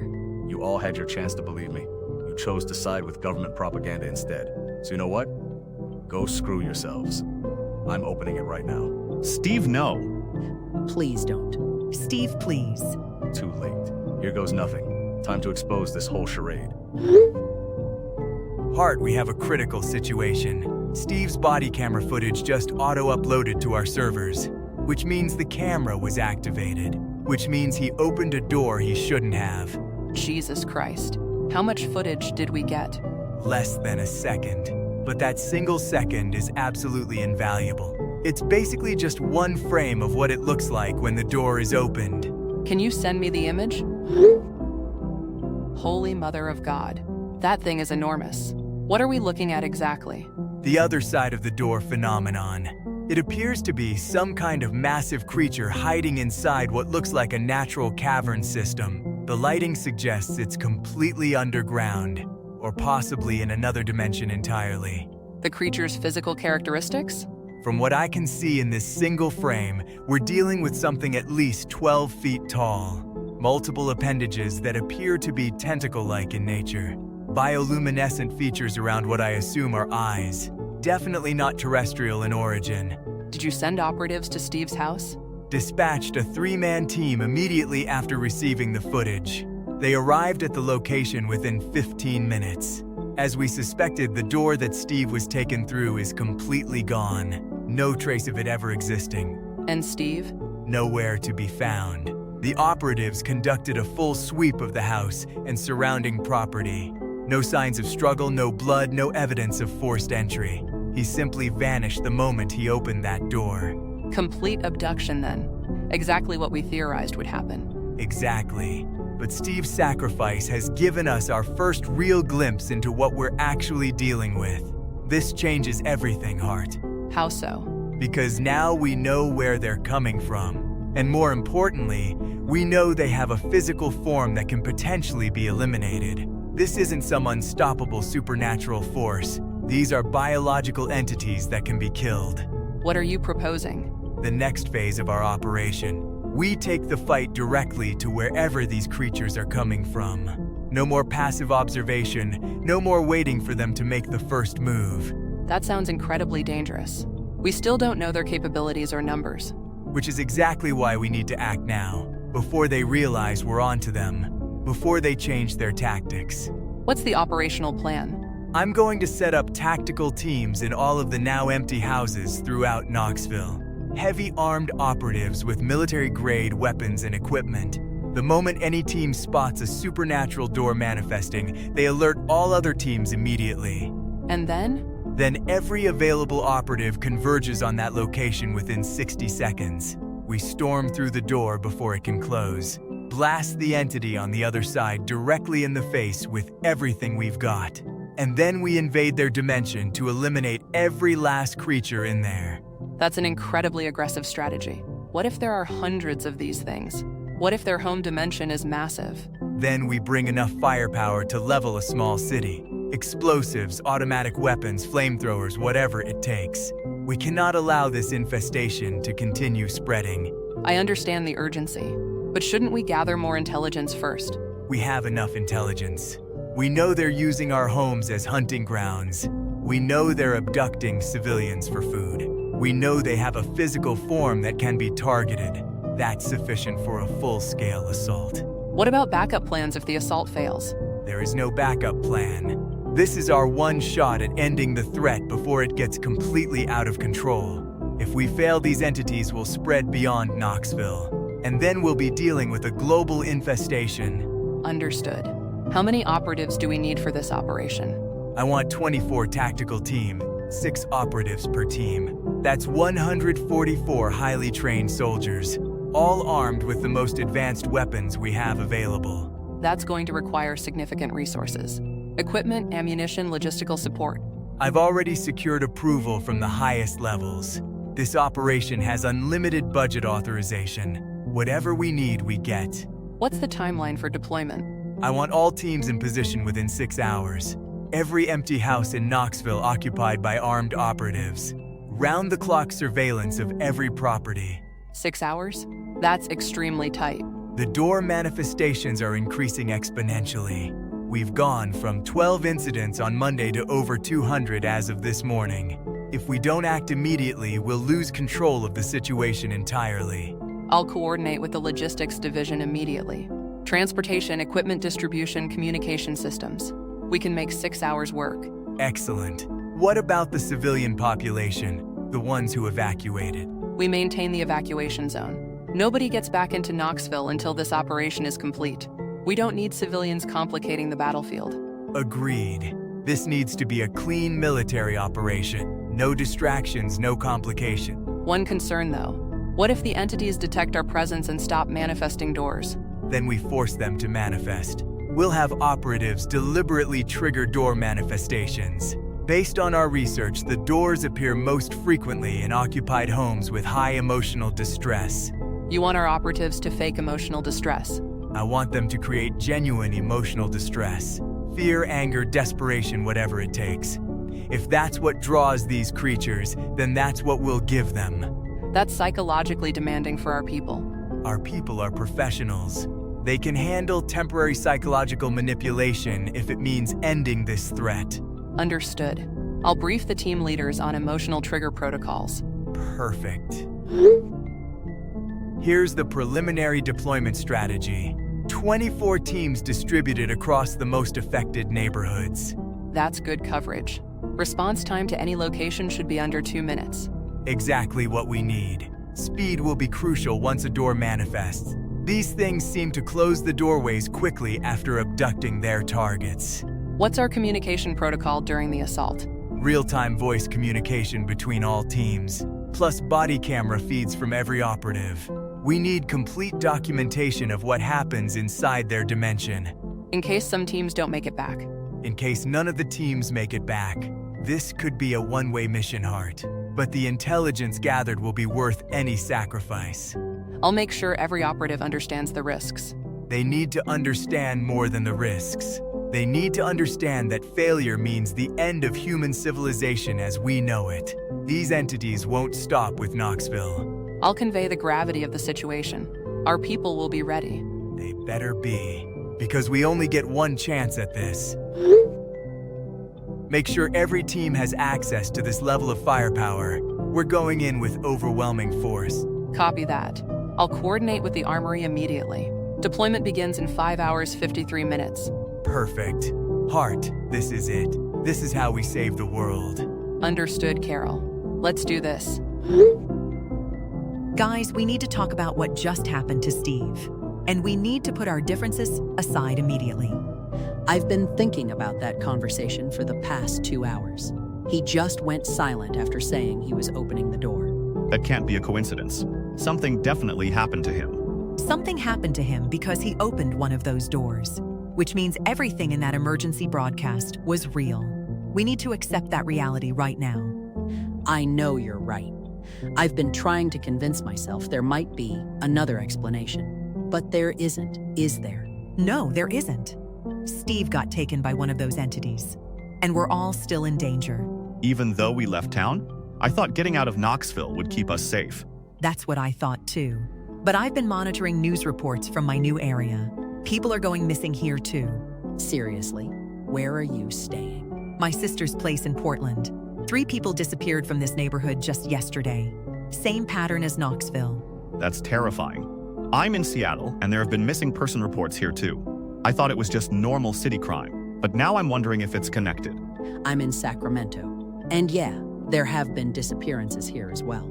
You all had your chance to believe me. You chose to side with government propaganda instead. So you know what? Go screw yourselves. I'm opening it right now. Steve, no. Please don't. Steve, please. Too late. Here goes nothing. Time to expose this whole charade. Hart, we have a critical situation. Steve's body camera footage just auto-uploaded to our servers, which means the camera was activated, which means he opened a door he shouldn't have. Jesus Christ. How much footage did we get? Less than a second. But that single second is absolutely invaluable. It's basically just one frame of what it looks like when the door is opened. Can you send me the image? Holy Mother of God. That thing is enormous. What are we looking at exactly? The other side of the door phenomenon. It appears to be some kind of massive creature hiding inside what looks like a natural cavern system. The lighting suggests it's completely underground, or possibly in another dimension entirely. The creature's physical characteristics? From what I can see in this single frame, we're dealing with something at least 12 feet tall. Multiple appendages that appear to be tentacle-like in nature. Bioluminescent features around what I assume are eyes. Definitely not terrestrial in origin. Did you send operatives to Steve's house? Dispatched a 3-man team immediately after receiving the footage. They arrived at the location within 15 minutes. As we suspected, the door that Steve was taken through is completely gone. No trace of it ever existing. And Steve? Nowhere to be found. The operatives conducted a full sweep of the house and surrounding property. No signs of struggle, no blood, no evidence of forced entry. He simply vanished the moment he opened that door. Complete abduction, then. Exactly what we theorized would happen. Exactly. But Steve's sacrifice has given us our first real glimpse into what we're actually dealing with. This changes everything, Hart. How so? Because now we know where they're coming from. And more importantly, we know they have a physical form that can potentially be eliminated. This isn't some unstoppable supernatural force. These are biological entities that can be killed. What are you proposing? The next phase of our operation. We take the fight directly to wherever these creatures are coming from. No more passive observation, no more waiting for them to make the first move. That sounds incredibly dangerous. We still don't know their capabilities or numbers. Which is exactly why we need to act now, before they realize we're onto them, before they change their tactics. What's the operational plan? I'm going to set up tactical teams in all of the now empty houses throughout Knoxville. Heavy armed operatives with military-grade weapons and equipment. The moment any team spots a supernatural door manifesting, they alert all other teams immediately. And then? Then every available operative converges on that location within 60 seconds. We storm through the door before it can close. Blast the entity on the other side directly in the face with everything we've got. And then we invade their dimension to eliminate every last creature in there. That's an incredibly aggressive strategy. What if there are hundreds of these things? What if their home dimension is massive? Then we bring enough firepower to level a small city. Explosives, automatic weapons, flamethrowers, whatever it takes. We cannot allow this infestation to continue spreading. I understand the urgency, but shouldn't we gather more intelligence first? We have enough intelligence. We know they're using our homes as hunting grounds. We know they're abducting civilians for food. We know they have a physical form that can be targeted. That's sufficient for a full-scale assault. What about backup plans if the assault fails? There is no backup plan. This is our one shot at ending the threat before it gets completely out of control. If we fail, these entities will spread beyond Knoxville, and then we'll be dealing with a global infestation. Understood. How many operatives do we need for this operation? I want 24 tactical team, 6 operatives per team. That's 144 highly trained soldiers, all armed with the most advanced weapons we have available. That's going to require significant resources. Equipment, ammunition, logistical support. I've already secured approval from the highest levels. This operation has unlimited budget authorization. Whatever we need, we get. What's the timeline for deployment? I want all teams in position within 6 hours. Every empty house in Knoxville occupied by armed operatives. Round-the-clock surveillance of every property. 6 hours? That's extremely tight. The door manifestations are increasing exponentially. We've gone from 12 incidents on Monday to over 200 as of this morning. If we don't act immediately, we'll lose control of the situation entirely. I'll coordinate with the logistics division immediately. Transportation, equipment distribution, communication systems. We can make 6 hours work. Excellent. What about the civilian population, the ones who evacuated? We maintain the evacuation zone. Nobody gets back into Knoxville until this operation is complete. We don't need civilians complicating the battlefield. Agreed. This needs to be a clean military operation. No distractions, no complication. One concern, though. What if the entities detect our presence and stop manifesting doors? Then we force them to manifest. We'll have operatives deliberately trigger door manifestations. Based on our research, the doors appear most frequently in occupied homes with high emotional distress. You want our operatives to fake emotional distress? I want them to create genuine emotional distress. Fear, anger, desperation, whatever it takes. If that's what draws these creatures, then that's what we'll give them. That's psychologically demanding for our people. Our people are professionals. They can handle temporary psychological manipulation if it means ending this threat. Understood. I'll brief the team leaders on emotional trigger protocols. Perfect. Here's the preliminary deployment strategy. 24 teams distributed across the most affected neighborhoods. That's good coverage. Response time to any location should be under 2 minutes. Exactly what we need. Speed will be crucial once a door manifests. These things seem to close the doorways quickly after abducting their targets. What's our communication protocol during the assault? Real-time voice communication between all teams, plus body camera feeds from every operative. We need complete documentation of what happens inside their dimension. In case some teams don't make it back. In case none of the teams make it back. This could be a one-way mission, Hart. But the intelligence gathered will be worth any sacrifice. I'll make sure every operative understands the risks. They need to understand more than the risks. They need to understand that failure means the end of human civilization as we know it. These entities won't stop with Knoxville. I'll convey the gravity of the situation. Our people will be ready. They better be. because we only get one chance at this. Make sure every team has access to this level of firepower. We're going in with overwhelming force. Copy that. I'll coordinate with the armory immediately. Deployment begins in 5 hours, 53 minutes. Perfect. Hart, this is it. This is how we save the world. Understood, Carol. Let's do this. Guys, we need to talk about what just happened to Steve. And we need to put our differences aside immediately. I've been thinking about that conversation for the past 2 hours. He just went silent after saying he was opening the door. That can't be a coincidence. Something definitely happened to him. Something happened to him because he opened one of those doors, which means everything in that emergency broadcast was real. We need to accept that reality right now. I know you're right. I've been trying to convince myself there might be another explanation. But there isn't, is there? No, there isn't. Steve got taken by one of those entities, and we're all still in danger. Even though we left town? I thought getting out of Knoxville would keep us safe. That's what I thought too. But I've been monitoring news reports from my new area. People are going missing here too. Seriously, where are you staying? My sister's place in Portland. 3 people disappeared from this neighborhood just yesterday. Same pattern as Knoxville. That's terrifying. I'm in Seattle, and there have been missing person reports here too. I thought it was just normal city crime, but now I'm wondering if it's connected. I'm in Sacramento. And yeah, there have been disappearances here as well.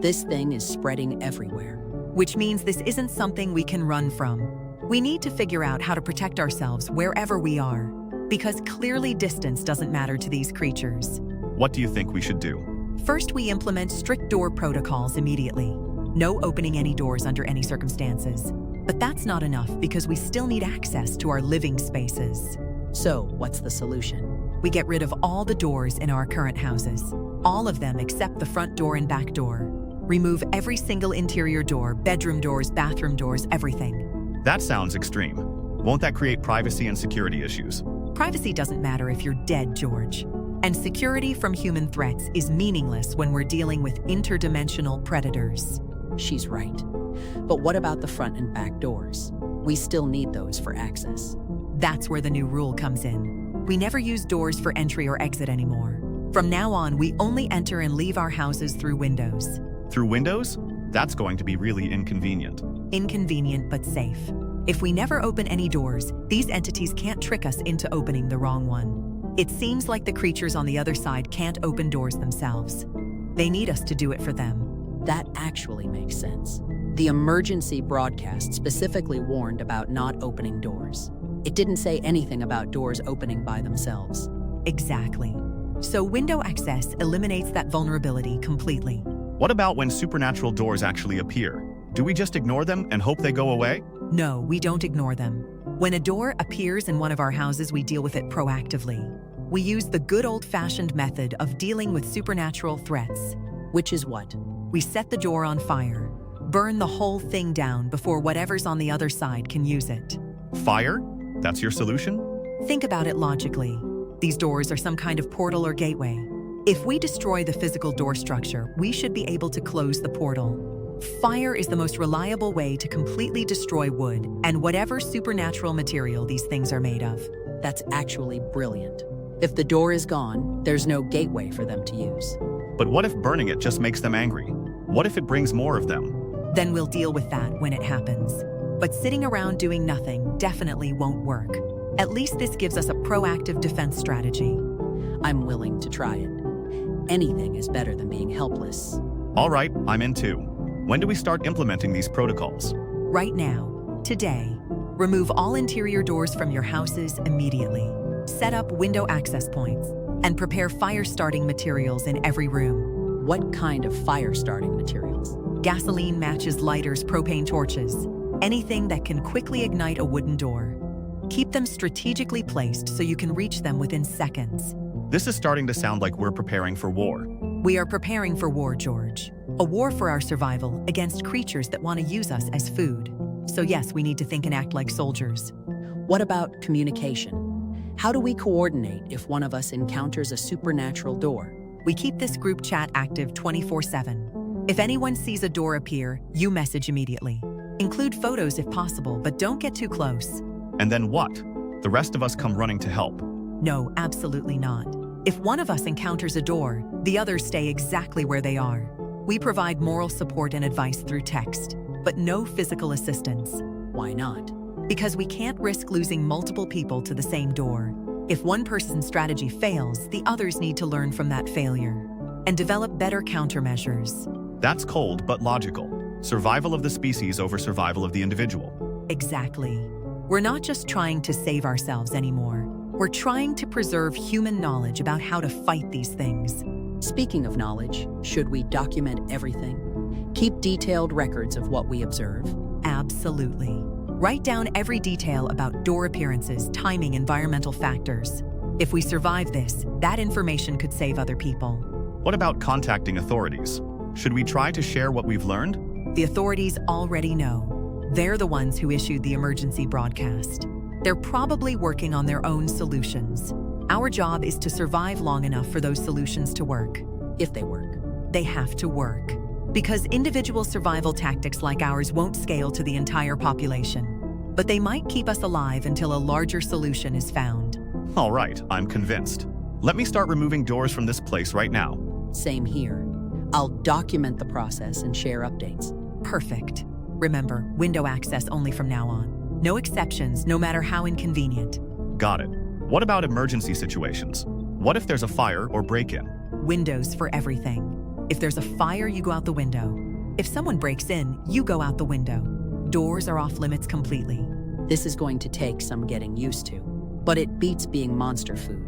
This thing is spreading everywhere. Which means this isn't something we can run from. We need to figure out how to protect ourselves wherever we are, because clearly distance doesn't matter to these creatures. What do you think we should do? First, we implement strict door protocols immediately. No opening any doors under any circumstances. But that's not enough because we still need access to our living spaces. So, what's the solution? We get rid of all the doors in our current houses. All of them except the front door and back door. Remove every single interior door, bedroom doors, bathroom doors, everything. That sounds extreme. Won't that create privacy and security issues? Privacy doesn't matter if you're dead, George. And security from human threats is meaningless when we're dealing with interdimensional predators. She's right. But what about the front and back doors? We still need those for access. That's where the new rule comes in. We never use doors for entry or exit anymore. From now on, we only enter and leave our houses through windows. Through windows? That's going to be really inconvenient. Inconvenient but safe. If we never open any doors, these entities can't trick us into opening the wrong one. It seems like the creatures on the other side can't open doors themselves. They need us to do it for them. That actually makes sense. The emergency broadcast specifically warned about not opening doors. It didn't say anything about doors opening by themselves. Exactly. So window access eliminates that vulnerability completely. What about when supernatural doors actually appear? Do we just ignore them and hope they go away? No, we don't ignore them. When a door appears in one of our houses, we deal with it proactively. We use the good old-fashioned method of dealing with supernatural threats. Which is what? We set the door on fire, burn the whole thing down before whatever's on the other side can use it. Fire? That's your solution? Think about it logically. These doors are some kind of portal or gateway. If we destroy the physical door structure, we should be able to close the portal. Fire is the most reliable way to completely destroy wood and whatever supernatural material these things are made of. That's actually brilliant. If the door is gone, there's no gateway for them to use. But what if burning it just makes them angry? What if it brings more of them? Then we'll deal with that when it happens. But sitting around doing nothing definitely won't work. At least this gives us a proactive defense strategy. I'm willing to try it. Anything is better than being helpless. All right, I'm in too. When do we start implementing these protocols? Right now, today. Remove all interior doors from your houses immediately. Set up window access points and prepare fire-starting materials in every room. What kind of fire-starting materials? Gasoline, matches, lighters, propane torches. Anything that can quickly ignite a wooden door. Keep them strategically placed so you can reach them within seconds. This is starting to sound like we're preparing for war. We are preparing for war, George. A war for our survival against creatures that want to use us as food. So yes, we need to think and act like soldiers. What about communication? How do we coordinate if one of us encounters a supernatural door? We keep this group chat active 24/7. If anyone sees a door appear, you message immediately. Include photos if possible, but don't get too close. And then what? The rest of us come running to help. No, absolutely not. If one of us encounters a door, the others stay exactly where they are. We provide moral support and advice through text, but no physical assistance. Why not? Because we can't risk losing multiple people to the same door. If one person's strategy fails, the others need to learn from that failure and develop better countermeasures. That's cold but logical. Survival of the species over survival of the individual. Exactly. We're not just trying to save ourselves anymore. We're trying to preserve human knowledge about how to fight these things. Speaking of knowledge, should we document everything? Keep detailed records of what we observe? Absolutely. Write down every detail about door appearances, timing, environmental factors. If we survive this, that information could save other people. What about contacting authorities? Should we try to share what we've learned? The authorities already know. They're the ones who issued the emergency broadcast. They're probably working on their own solutions. Our job is to survive long enough for those solutions to work. If they work. They have to work. Because individual survival tactics like ours won't scale to the entire population. But they might keep us alive until a larger solution is found. All right, I'm convinced. Let me start removing doors from this place right now. Same here. I'll document the process and share updates. Perfect. Remember, window access only from now on. No exceptions, no matter how inconvenient. Got it. What about emergency situations? What if there's a fire or break-in? Windows for everything. If there's a fire, you go out the window. If someone breaks in, you go out the window. Doors are off limits completely. This is going to take some getting used to, but it beats being monster food.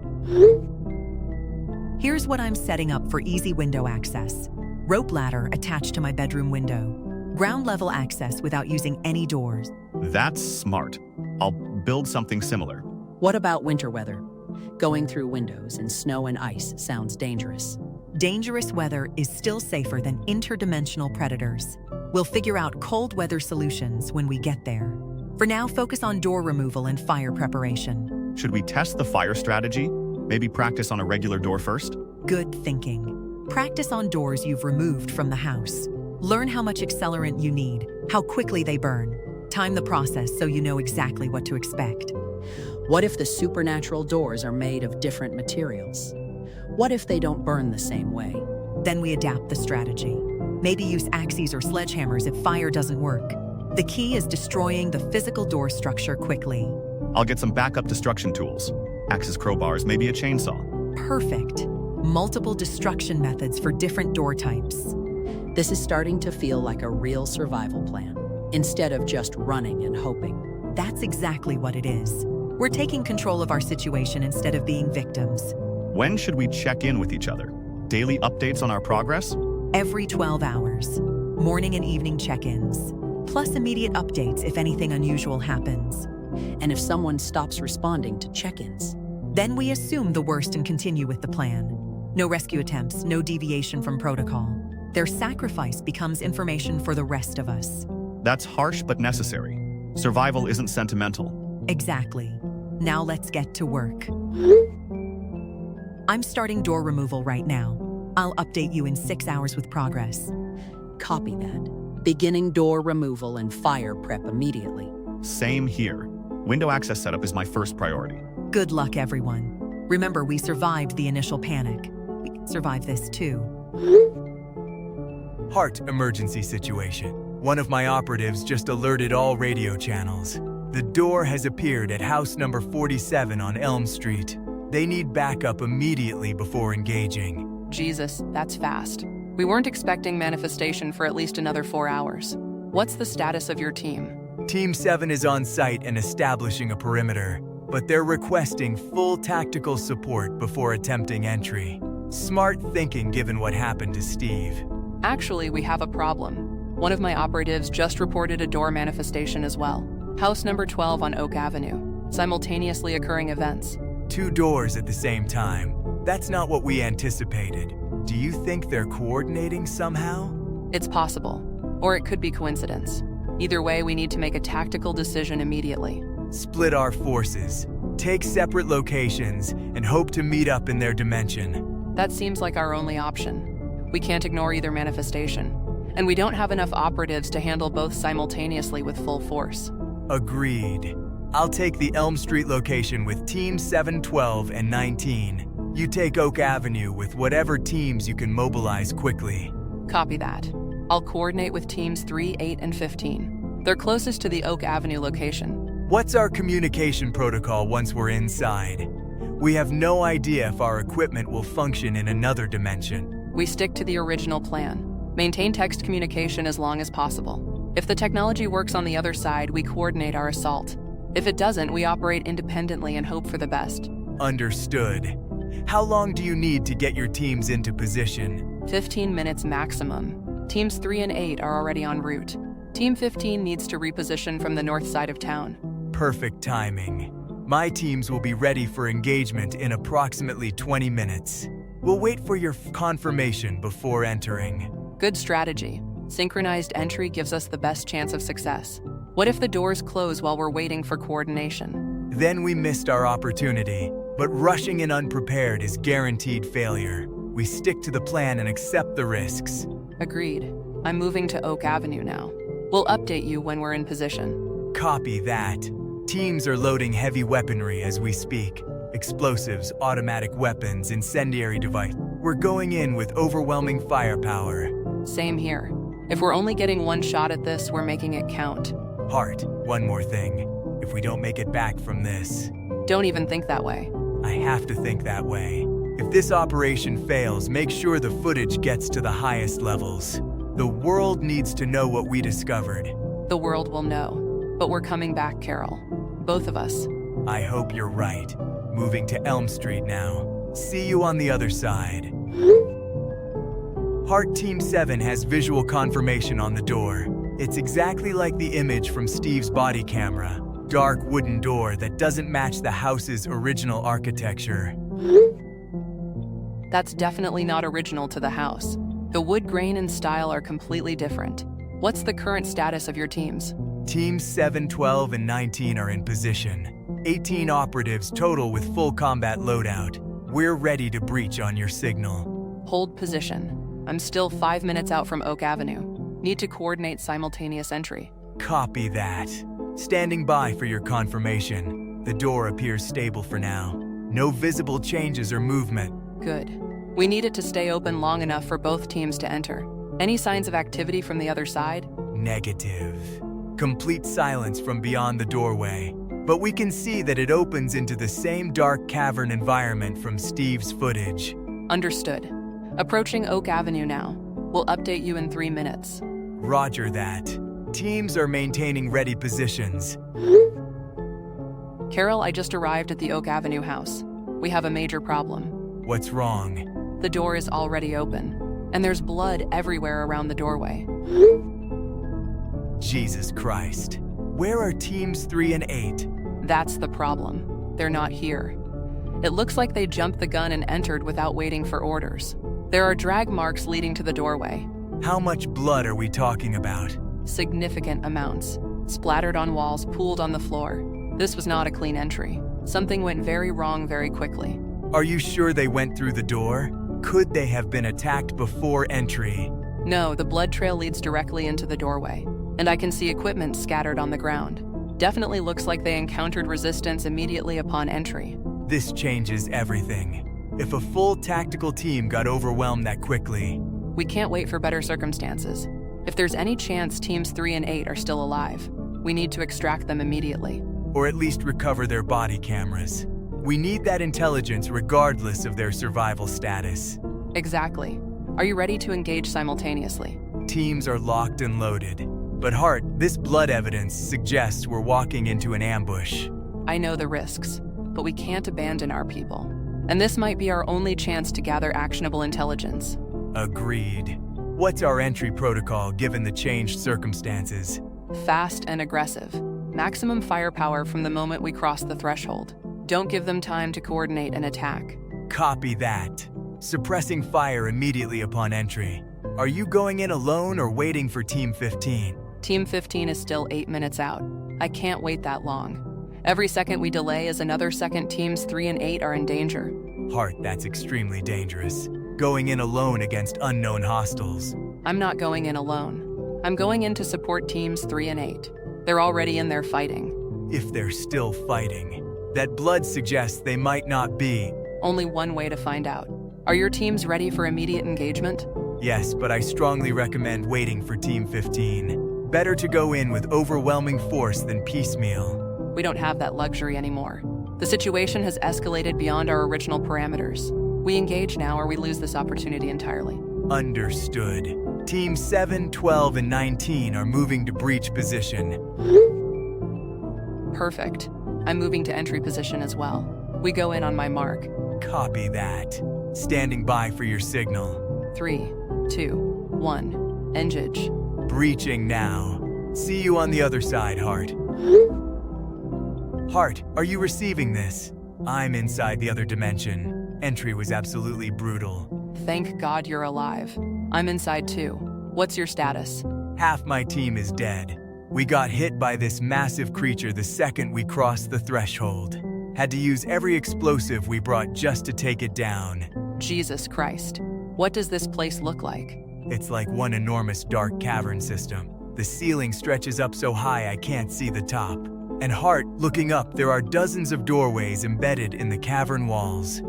Here's what I'm setting up for easy window access. Rope ladder attached to my bedroom window. Ground level access without using any doors. That's smart. I'll build something similar. What about winter weather? Going through windows in snow and ice sounds dangerous. Dangerous weather is still safer than interdimensional predators. We'll figure out cold weather solutions when we get there. For now, focus on door removal and fire preparation. Should we test the fire strategy? Maybe practice on a regular door first? Good thinking. Practice on doors you've removed from the house. Learn how much accelerant you need, how quickly they burn. Time the process so you know exactly what to expect. What if the supernatural doors are made of different materials? What if they don't burn the same way? Then we adapt the strategy. Maybe use axes or sledgehammers if fire doesn't work. The key is destroying the physical door structure quickly. I'll get some backup destruction tools. Axes, crowbars, maybe a chainsaw. Perfect. Multiple destruction methods for different door types. This is starting to feel like a real survival plan, instead of just running and hoping. That's exactly what it is. We're taking control of our situation instead of being victims. When should we check in with each other? Daily updates on our progress? Every 12 hours. Morning and evening check-ins. Plus immediate updates if anything unusual happens. And if someone stops responding to check-ins? Then we assume the worst and continue with the plan. No rescue attempts, no deviation from protocol. Their sacrifice becomes information for the rest of us. That's harsh but necessary. Survival isn't sentimental. Exactly. Now let's get to work. I'm starting door removal right now. I'll update you in 6 hours with progress. Copy that. Beginning door removal and fire prep immediately. Same here. Window access setup is my first priority. Good luck, everyone. Remember, we survived the initial panic. We can survive this too. Heart emergency situation. One of my operatives just alerted all radio channels. The door has appeared at house number 47 on Elm Street. They need backup immediately before engaging. Jesus, that's fast. We weren't expecting manifestation for at least another 4 hours. What's the status of your team? Team 7 is on site and establishing a perimeter, but they're requesting full tactical support before attempting entry. Smart thinking given what happened to Steve. Actually, we have a problem. One of my operatives just reported a door manifestation as well. House number 12 on Oak Avenue. Simultaneously occurring events. 2 doors at the same time. That's not what we anticipated. Do you think they're coordinating somehow? It's possible. Or it could be coincidence. Either way, we need to make a tactical decision immediately. Split our forces. Take separate locations and hope to meet up in their dimension. That seems like our only option. We can't ignore either manifestation. And we don't have enough operatives to handle both simultaneously with full force. Agreed. I'll take the Elm Street location with Teams 7, 12, and 19. You take Oak Avenue with whatever teams you can mobilize quickly. Copy that. I'll coordinate with Teams 3, 8, and 15. They're closest to the Oak Avenue location. What's our communication protocol once we're inside? We have no idea if our equipment will function in another dimension. We stick to the original plan. Maintain text communication as long as possible. If the technology works on the other side, we coordinate our assault. If it doesn't, we operate independently and hope for the best. Understood. How long do you need to get your teams into position? 15 minutes maximum. Teams 3 and 8 are already en route. Team 15 needs to reposition from the north side of town. Perfect timing. My teams will be ready for engagement in approximately 20 minutes. We'll wait for your confirmation before entering. Good strategy. Synchronized entry gives us the best chance of success. What if the doors close while we're waiting for coordination? Then we missed our opportunity. But rushing in unprepared is guaranteed failure. We stick to the plan and accept the risks. Agreed. I'm moving to Oak Avenue now. We'll update you when we're in position. Copy that. Teams are loading heavy weaponry as we speak. Explosives, automatic weapons, incendiary device. We're going in with overwhelming firepower. Same here. If we're only getting one shot at this, we're making it count. Hart, one more thing. If we don't make it back from this... Don't even think that way. I have to think that way. If this operation fails, make sure the footage gets to the highest levels. The world needs to know what we discovered. The world will know. But we're coming back, Carol. Both of us. I hope you're right. Moving to Elm Street now. See you on the other side. Hart Team 7 has visual confirmation on the door. It's exactly like the image from Steve's body camera. Dark wooden door that doesn't match the house's original architecture. That's definitely not original to the house. The wood grain and style are completely different. What's the current status of your teams? Teams 7, 12, and 19 are in position. 18 operatives total with full combat loadout. We're ready to breach on your signal. Hold position. I'm still 5 minutes out from Oak Avenue. Need to coordinate simultaneous entry. Copy that. Standing by for your confirmation. The door appears stable for now. No visible changes or movement. Good. We need it to stay open long enough for both teams to enter. Any signs of activity from the other side? Negative. Complete silence from beyond the doorway. But we can see that it opens into the same dark cavern environment from Steve's footage. Understood. Approaching Oak Avenue now. We'll update you in 3 minutes. Roger that. Teams are maintaining ready positions. Carol, I just arrived at the Oak Avenue house. We have a major problem. What's wrong? The door is already open, and there's blood everywhere around the doorway. Jesus Christ. Where are Teams 3 and 8? That's the problem. They're not here. It looks like they jumped the gun and entered without waiting for orders. There are drag marks leading to the doorway. How much blood are we talking about? Significant amounts. Splattered on walls, pooled on the floor. This was not a clean entry. Something went very wrong very quickly. Are you sure they went through the door? Could they have been attacked before entry? No, the blood trail leads directly into the doorway, and I can see equipment scattered on the ground. Definitely looks like they encountered resistance immediately upon entry. This changes everything. If a full tactical team got overwhelmed that quickly... We can't wait for better circumstances. If there's any chance Teams 3 and 8 are still alive, we need to extract them immediately. Or at least recover their body cameras. We need that intelligence regardless of their survival status. Exactly. Are you ready to engage simultaneously? Teams are locked and loaded. But Hart, this blood evidence suggests we're walking into an ambush. I know the risks, but we can't abandon our people. And this might be our only chance to gather actionable intelligence. Agreed. What's our entry protocol given the changed circumstances? Fast and aggressive. Maximum firepower from the moment we cross the threshold. Don't give them time to coordinate an attack. Copy that. Suppressing fire immediately upon entry. Are you going in alone or waiting for Team 15? Team 15 is still 8 minutes out. I can't wait that long. Every second we delay is another second. Teams 3 and 8 are in danger. Hart, that's extremely dangerous. Going in alone against unknown hostiles. I'm not going in alone. I'm going in to support Teams 3 and 8. They're already in there fighting. If they're still fighting, that blood suggests they might not be. Only one way to find out. Are your teams ready for immediate engagement? Yes, but I strongly recommend waiting for Team 15. Better to go in with overwhelming force than piecemeal. We don't have that luxury anymore. The situation has escalated beyond our original parameters. We engage now or we lose this opportunity entirely. Understood. Teams 7, 12, and 19 are moving to breach position. Perfect. I'm moving to entry position as well. We go in on my mark. Copy that. Standing by for your signal. 3, 2, 1. Engage. Breaching now. See you on the other side, Hart. Hart, are you receiving this? I'm inside the other dimension. Entry was absolutely brutal. Thank God you're alive. I'm inside too. What's your status? Half my team is dead. We got hit by this massive creature the second we crossed the threshold. Had to use every explosive we brought just to take it down. Jesus Christ. What does this place look like? It's like one enormous dark cavern system. The ceiling stretches up so high I can't see the top. And Hart, looking up, there are dozens of doorways embedded in the cavern walls.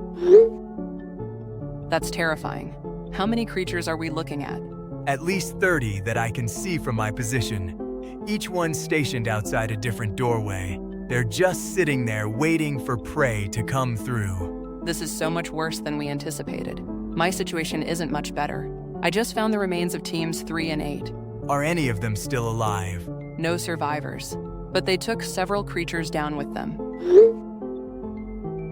That's terrifying. How many creatures are we looking at? At least 30 that I can see from my position. Each one stationed outside a different doorway. They're just sitting there waiting for prey to come through. This is so much worse than we anticipated. My situation isn't much better. I just found the remains of teams 3 and 8. Are any of them still alive? No survivors, but they took several creatures down with them.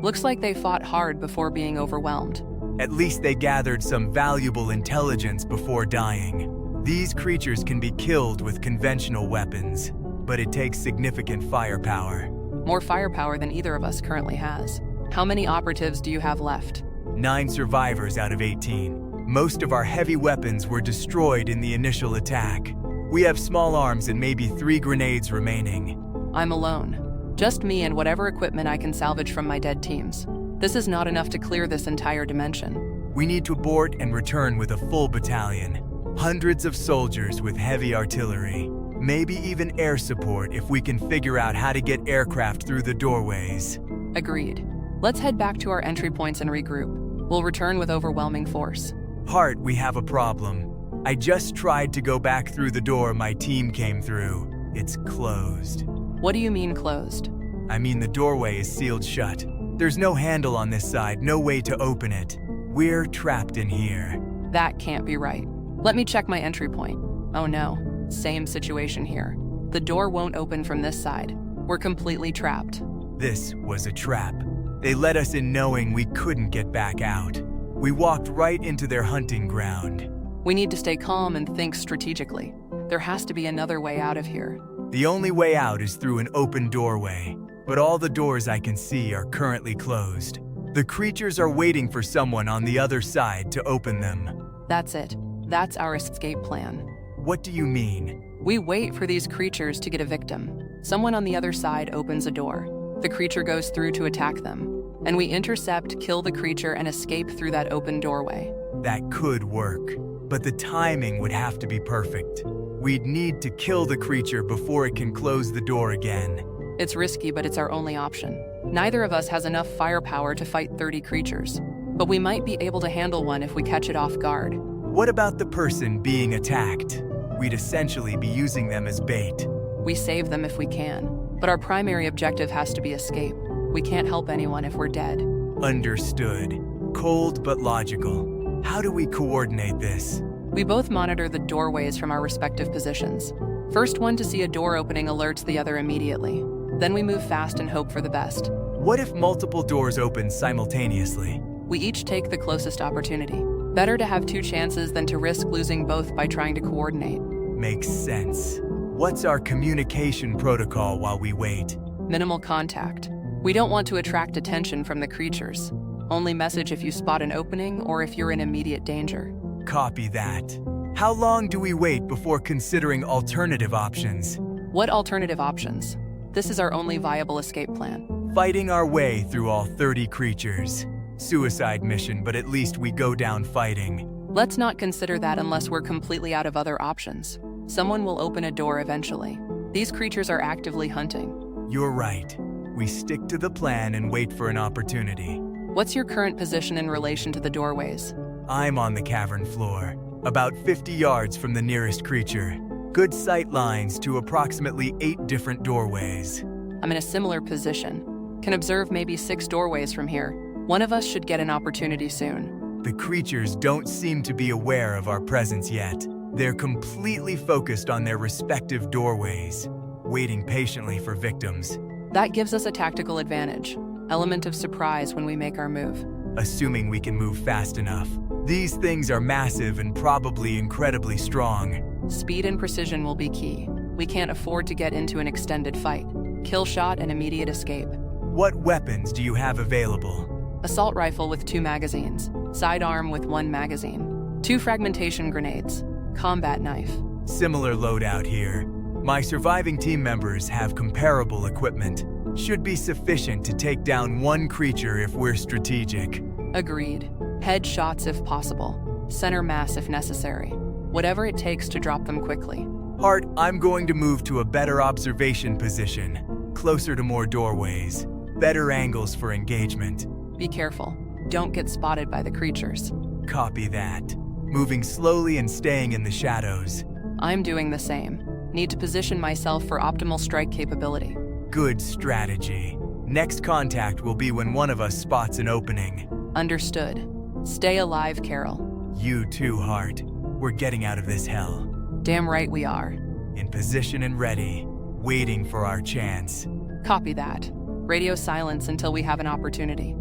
Looks like they fought hard before being overwhelmed. At least they gathered some valuable intelligence before dying. These creatures can be killed with conventional weapons, but it takes significant firepower. More firepower than either of us currently has. How many operatives do you have left? 9 survivors out of 18. Most of our heavy weapons were destroyed in the initial attack. We have small arms and maybe 3 grenades remaining. I'm alone. Just me and whatever equipment I can salvage from my dead teams. This is not enough to clear this entire dimension. We need to abort and return with a full battalion. Hundreds of soldiers with heavy artillery. Maybe even air support if we can figure out how to get aircraft through the doorways. Agreed. Let's head back to our entry points and regroup. We'll return with overwhelming force. Hart, we have a problem. I just tried to go back through the door my team came through. It's closed. What do you mean closed? I mean the doorway is sealed shut. There's no handle on this side, no way to open it. We're trapped in here. That can't be right. Let me check my entry point. Oh no, same situation here. The door won't open from this side. We're completely trapped. This was a trap. They let us in knowing we couldn't get back out. We walked right into their hunting ground. We need to stay calm and think strategically. There has to be another way out of here. The only way out is through an open doorway, but all the doors I can see are currently closed. The creatures are waiting for someone on the other side to open them. That's it. That's our escape plan. What do you mean? We wait for these creatures to get a victim. Someone on the other side opens a door. The creature goes through to attack them, and we intercept, kill the creature, and escape through that open doorway. That could work, but the timing would have to be perfect. We'd need to kill the creature before it can close the door again. It's risky, but it's our only option. Neither of us has enough firepower to fight 30 creatures, but we might be able to handle one if we catch it off guard. What about the person being attacked? We'd essentially be using them as bait. We save them if we can, but our primary objective has to be escape. We can't help anyone if we're dead. Understood. Cold but logical. How do we coordinate this? We both monitor the doorways from our respective positions. First one to see a door opening alerts the other immediately. Then we move fast and hope for the best. What if multiple doors open simultaneously? We each take the closest opportunity. Better to have 2 chances than to risk losing both by trying to coordinate. Makes sense. What's our communication protocol while we wait? Minimal contact. We don't want to attract attention from the creatures. Only message if you spot an opening or if you're in immediate danger. Copy that. How long do we wait before considering alternative options? What alternative options? This is our only viable escape plan. Fighting our way through all 30 creatures. Suicide mission, but at least we go down fighting. Let's not consider that unless we're completely out of other options. Someone will open a door eventually. These creatures are actively hunting. You're right. We stick to the plan and wait for an opportunity. What's your current position in relation to the doorways? I'm on the cavern floor, about 50 yards from the nearest creature. Good sight lines to approximately 8 different doorways. I'm in a similar position. Can observe maybe 6 doorways from here. One of us should get an opportunity soon. The creatures don't seem to be aware of our presence yet. They're completely focused on their respective doorways, waiting patiently for victims. That gives us a tactical advantage. Element of surprise when we make our move. Assuming we can move fast enough. These things are massive and probably incredibly strong. Speed and precision will be key. We can't afford to get into an extended fight. Kill shot and immediate escape. What weapons do you have available? Assault rifle with 2 magazines. Sidearm with 1 magazine. 2 fragmentation grenades. Combat knife. Similar loadout here. My surviving team members have comparable equipment. Should be sufficient to take down 1 creature if we're strategic. Agreed. Head shots if possible. Center mass if necessary. Whatever it takes to drop them quickly. Hart, I'm going to move to a better observation position, closer to more doorways, better angles for engagement. Be careful. Don't get spotted by the creatures. Copy that. Moving slowly and staying in the shadows. I'm doing the same. Need to position myself for optimal strike capability. Good strategy. Next contact will be when one of us spots an opening. Understood. Stay alive, Carol. You too, Hart. We're getting out of this hell. Damn right we are. In position and ready, waiting for our chance. Copy that. Radio silence until we have an opportunity.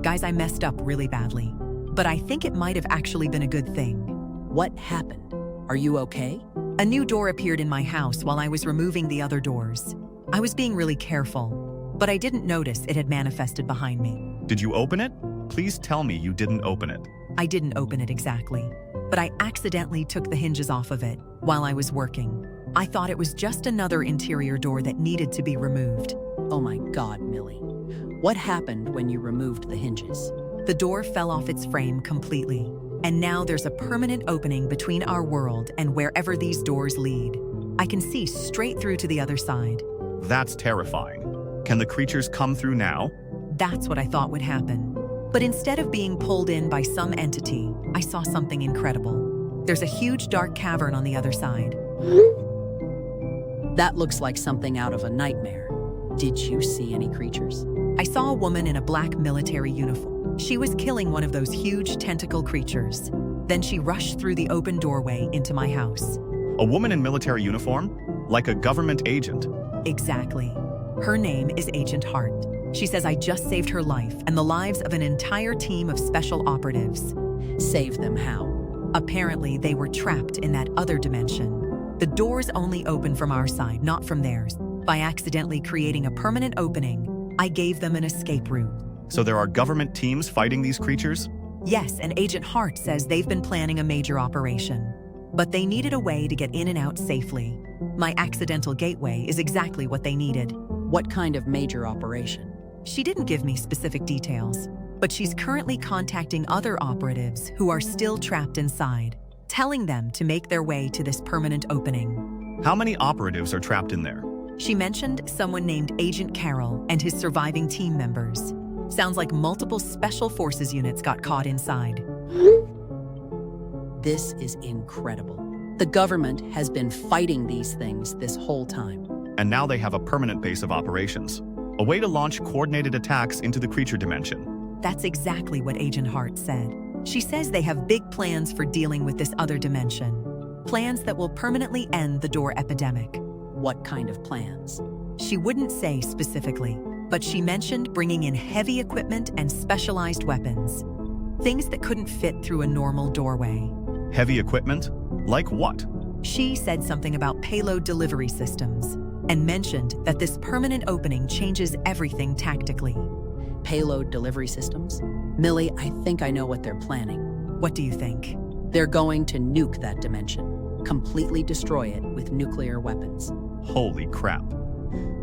Guys, I messed up really badly, but I think it might have actually been a good thing. What happened? Are you okay? A new door appeared in my house while I was removing the other doors. I was being really careful, but I didn't notice it had manifested behind me. Did you open it? Please tell me you didn't open it. I didn't open it exactly, but I accidentally took the hinges off of it while I was working. I thought it was just another interior door that needed to be removed. Oh my God, Millie. What happened when you removed the hinges? The door fell off its frame completely, and now there's a permanent opening between our world and wherever these doors lead. I can see straight through to the other side. That's terrifying. Can the creatures come through now? That's what I thought would happen. But instead of being pulled in by some entity, I saw something incredible. There's a huge dark cavern on the other side. That looks like something out of a nightmare. Did you see any creatures? I saw a woman in a black military uniform. She was killing one of those huge tentacle creatures. Then she rushed through the open doorway into my house. A woman in military uniform? Like a government agent? Exactly. Her name is Agent Hart. She says I just saved her life and the lives of an entire team of special operatives. Save them how? Apparently, they were trapped in that other dimension. The doors only open from our side, not from theirs. By accidentally creating a permanent opening, I gave them an escape route. So there are government teams fighting these creatures? Yes, and Agent Hart says they've been planning a major operation. But they needed a way to get in and out safely. My accidental gateway is exactly what they needed. What kind of major operation? She didn't give me specific details, but she's currently contacting other operatives who are still trapped inside, telling them to make their way to this permanent opening. How many operatives are trapped in there? She mentioned someone named Agent Carroll and his surviving team members. Sounds like multiple special forces units got caught inside. This is incredible. The government has been fighting these things this whole time. And now they have a permanent base of operations. A way to launch coordinated attacks into the creature dimension. That's exactly what Agent Hart said. She says they have big plans for dealing with this other dimension. Plans that will permanently end the door epidemic. What kind of plans? She wouldn't say specifically, but she mentioned bringing in heavy equipment and specialized weapons. Things that couldn't fit through a normal doorway. Heavy equipment? Like what? She said something about payload delivery systems and mentioned that this permanent opening changes everything tactically. Payload delivery systems? Millie, I think I know what they're planning. What do you think? They're going to nuke that dimension, completely destroy it with nuclear weapons. Holy crap.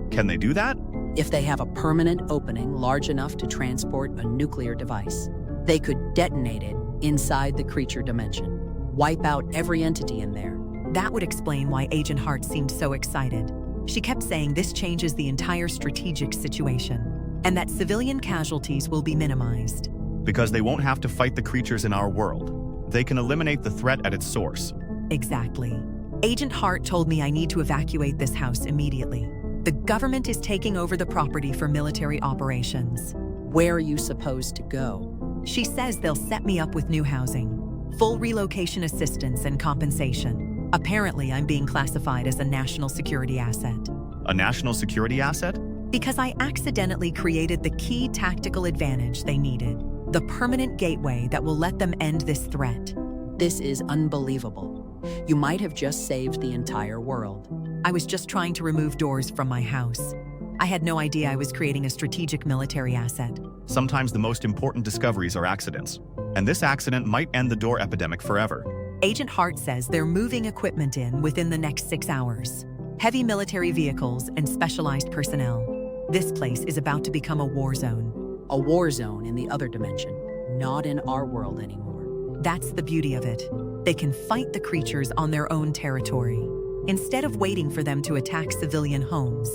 Can they do that? If they have a permanent opening large enough to transport a nuclear device, they could detonate it inside the creature dimension, wipe out every entity in there. That would explain why Agent Hart seemed so excited. She kept saying this changes the entire strategic situation, and that civilian casualties will be minimized. Because they won't have to fight the creatures in our world. They can eliminate the threat at its source. Exactly. Agent Hart told me I need to evacuate this house immediately. The government is taking over the property for military operations. Where are you supposed to go? She says they'll set me up with new housing, full relocation assistance and compensation. Apparently, I'm being classified as a national security asset. A national security asset? Because I accidentally created the key tactical advantage they needed, the permanent gateway that will let them end this threat. This is unbelievable. You might have just saved the entire world. I was just trying to remove doors from my house. I had no idea I was creating a strategic military asset. Sometimes the most important discoveries are accidents. And this accident might end the door epidemic forever. Agent Hart says they're moving equipment in within the next 6 hours. Heavy military vehicles and specialized personnel. This place is about to become a war zone. A war zone in the other dimension, not in our world anymore. That's the beauty of it. They can fight the creatures on their own territory, instead of waiting for them to attack civilian homes.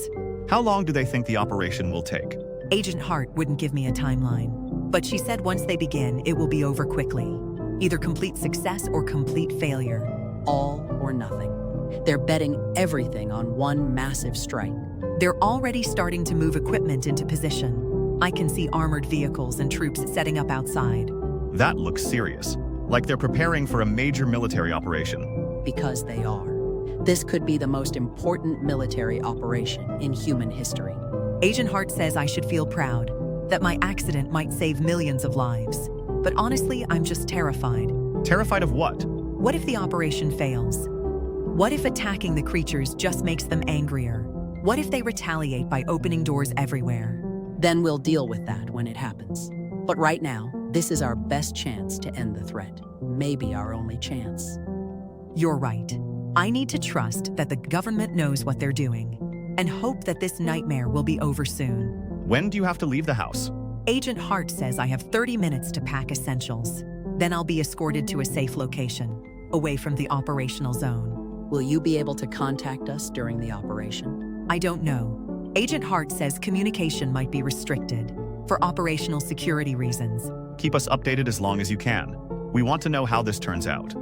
How long do they think the operation will take? Agent Hart wouldn't give me a timeline, but she said once they begin, it will be over quickly. Either complete success or complete failure. All or nothing. They're betting everything on one massive strike. They're already starting to move equipment into position. I can see armored vehicles and troops setting up outside. That looks serious. Like they're preparing for a major military operation. Because they are. This could be the most important military operation in human history. Agent Hart says I should feel proud, that my accident might save millions of lives. But honestly, I'm just terrified. Terrified of what? What if the operation fails? What if attacking the creatures just makes them angrier? What if they retaliate by opening doors everywhere? Then we'll deal with that when it happens. But right now, this is our best chance to end the threat. Maybe our only chance. You're right. I need to trust that the government knows what they're doing, and hope that this nightmare will be over soon. When do you have to leave the house? Agent Hart says I have 30 minutes to pack essentials. Then I'll be escorted to a safe location, away from the operational zone. Will you be able to contact us during the operation? I don't know. Agent Hart says communication might be restricted, for operational security reasons. Keep us updated as long as you can. We want to know how this turns out.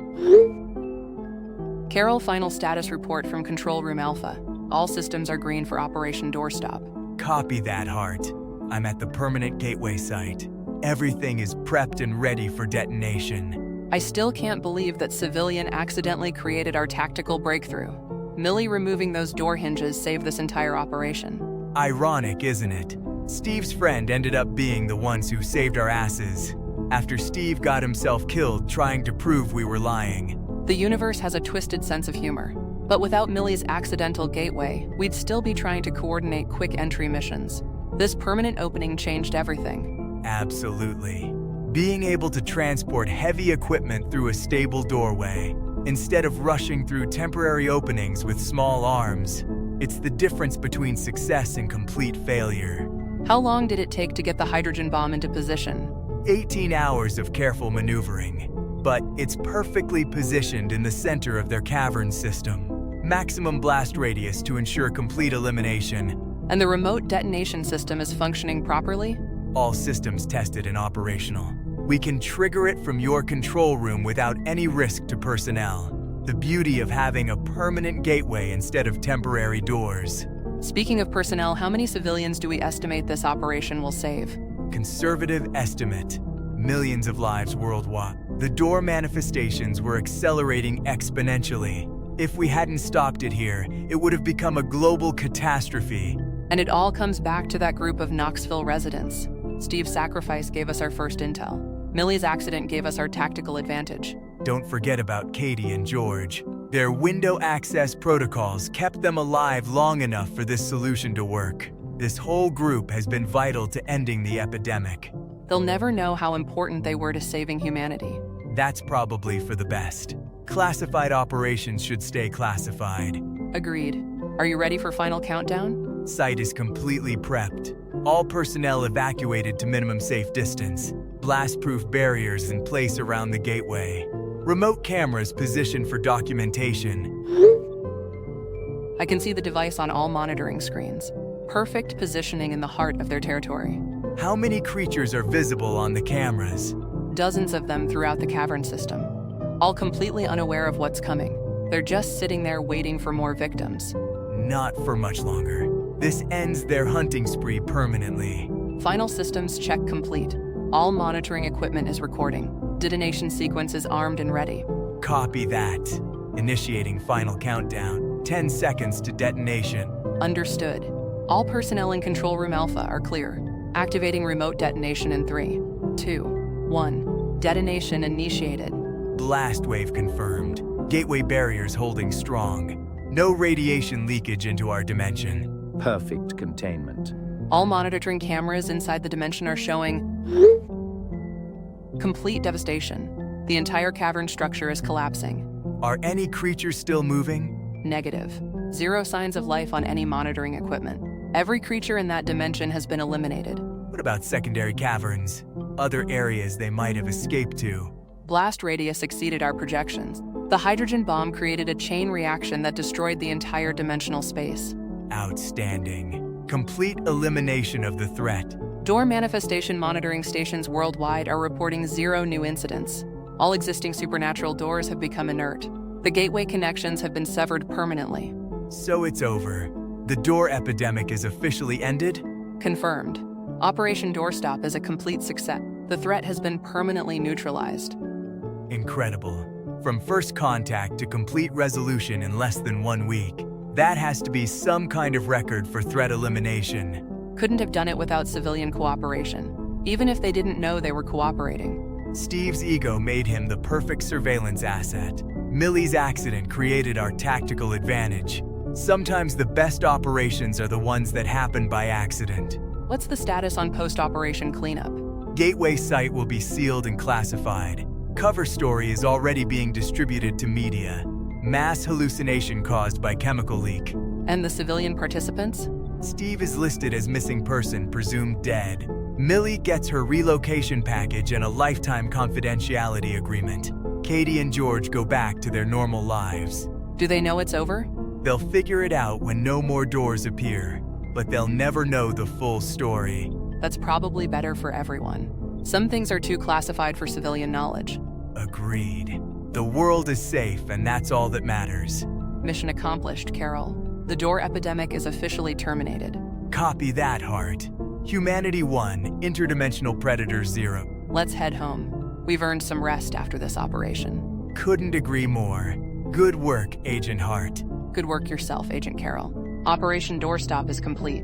Carol, final status report from Control Room Alpha. All systems are green for Operation Doorstop. Copy that, Hart. I'm at the permanent gateway site. Everything is prepped and ready for detonation. I still can't believe that civilian accidentally created our tactical breakthrough. Millie removing those door hinges saved this entire operation. Ironic, isn't it? Steve's friend ended up being the ones who saved our asses, after Steve got himself killed trying to prove we were lying. The universe has a twisted sense of humor. But without Millie's accidental gateway, we'd still be trying to coordinate quick entry missions. This permanent opening changed everything. Absolutely. Being able to transport heavy equipment through a stable doorway, instead of rushing through temporary openings with small arms, it's the difference between success and complete failure. How long did it take to get the hydrogen bomb into position? 18 hours of careful maneuvering, but it's perfectly positioned in the center of their cavern system. Maximum blast radius to ensure complete elimination. And the remote detonation system is functioning properly? All systems tested and operational. We can trigger it from your control room without any risk to personnel. The beauty of having a permanent gateway instead of temporary doors. Speaking of personnel, how many civilians do we estimate this operation will save? Conservative estimate. Millions of lives worldwide. The door manifestations were accelerating exponentially. If we hadn't stopped it here, it would have become a global catastrophe. And it all comes back to that group of Knoxville residents. Steve's sacrifice gave us our first intel. Millie's accident gave us our tactical advantage. Don't forget about Katie and George. Their window access protocols kept them alive long enough for this solution to work. This whole group has been vital to ending the epidemic. They'll never know how important they were to saving humanity. That's probably for the best. Classified operations should stay classified. Agreed. Are you ready for final countdown? Site is completely prepped. All personnel evacuated to minimum safe distance. Blast-proof barriers in place around the gateway. Remote cameras positioned for documentation. I can see the device on all monitoring screens. Perfect positioning in the heart of their territory. How many creatures are visible on the cameras? Dozens of them throughout the cavern system, all completely unaware of what's coming. They're just sitting there waiting for more victims. Not for much longer. This ends their hunting spree permanently. Final systems check complete. All monitoring equipment is recording. Detonation sequence is armed and ready. Copy that. Initiating final countdown. 10 seconds to detonation. Understood. All personnel in Control Room Alpha are clear. Activating remote detonation in 3, 2, 1. Detonation initiated. Blast wave confirmed. Gateway barriers holding strong. No radiation leakage into our dimension. Perfect containment. All monitoring cameras inside the dimension are showing complete devastation. The entire cavern structure is collapsing. Are any creatures still moving? Negative. 0 signs of life on any monitoring equipment. Every creature in that dimension has been eliminated. What about secondary caverns? Other areas they might have escaped to? Blast radius exceeded our projections. The hydrogen bomb created a chain reaction that destroyed the entire dimensional space. Outstanding. Complete elimination of the threat. Door manifestation monitoring stations worldwide are reporting 0 new incidents. All existing supernatural doors have become inert. The gateway connections have been severed permanently. So it's over. The door epidemic is officially ended? Confirmed. Operation Doorstop is a complete success. The threat has been permanently neutralized. Incredible. From first contact to complete resolution in less than 1 week. That has to be some kind of record for threat elimination. Couldn't have done it without civilian cooperation, even if they didn't know they were cooperating. Steve's ego made him the perfect surveillance asset. Millie's accident created our tactical advantage. Sometimes the best operations are the ones that happen by accident. What's the status on post-operation cleanup? Gateway site will be sealed and classified. Cover story is already being distributed to media. Mass hallucination caused by chemical leak. And the civilian participants? Steve is listed as missing person, presumed dead. Millie gets her relocation package and a lifetime confidentiality agreement. Katie and George go back to their normal lives. Do they know it's over? They'll figure it out when no more doors appear, but they'll never know the full story. That's probably better for everyone. Some things are too classified for civilian knowledge. Agreed. The world is safe, and that's all that matters. Mission accomplished, Carol. The door epidemic is officially terminated. Copy that, Hart. Humanity 1, interdimensional predator 0. Let's head home. We've earned some rest after this operation. Couldn't agree more. Good work, Agent Hart. Good work yourself, Agent Carol. Operation Doorstop is complete.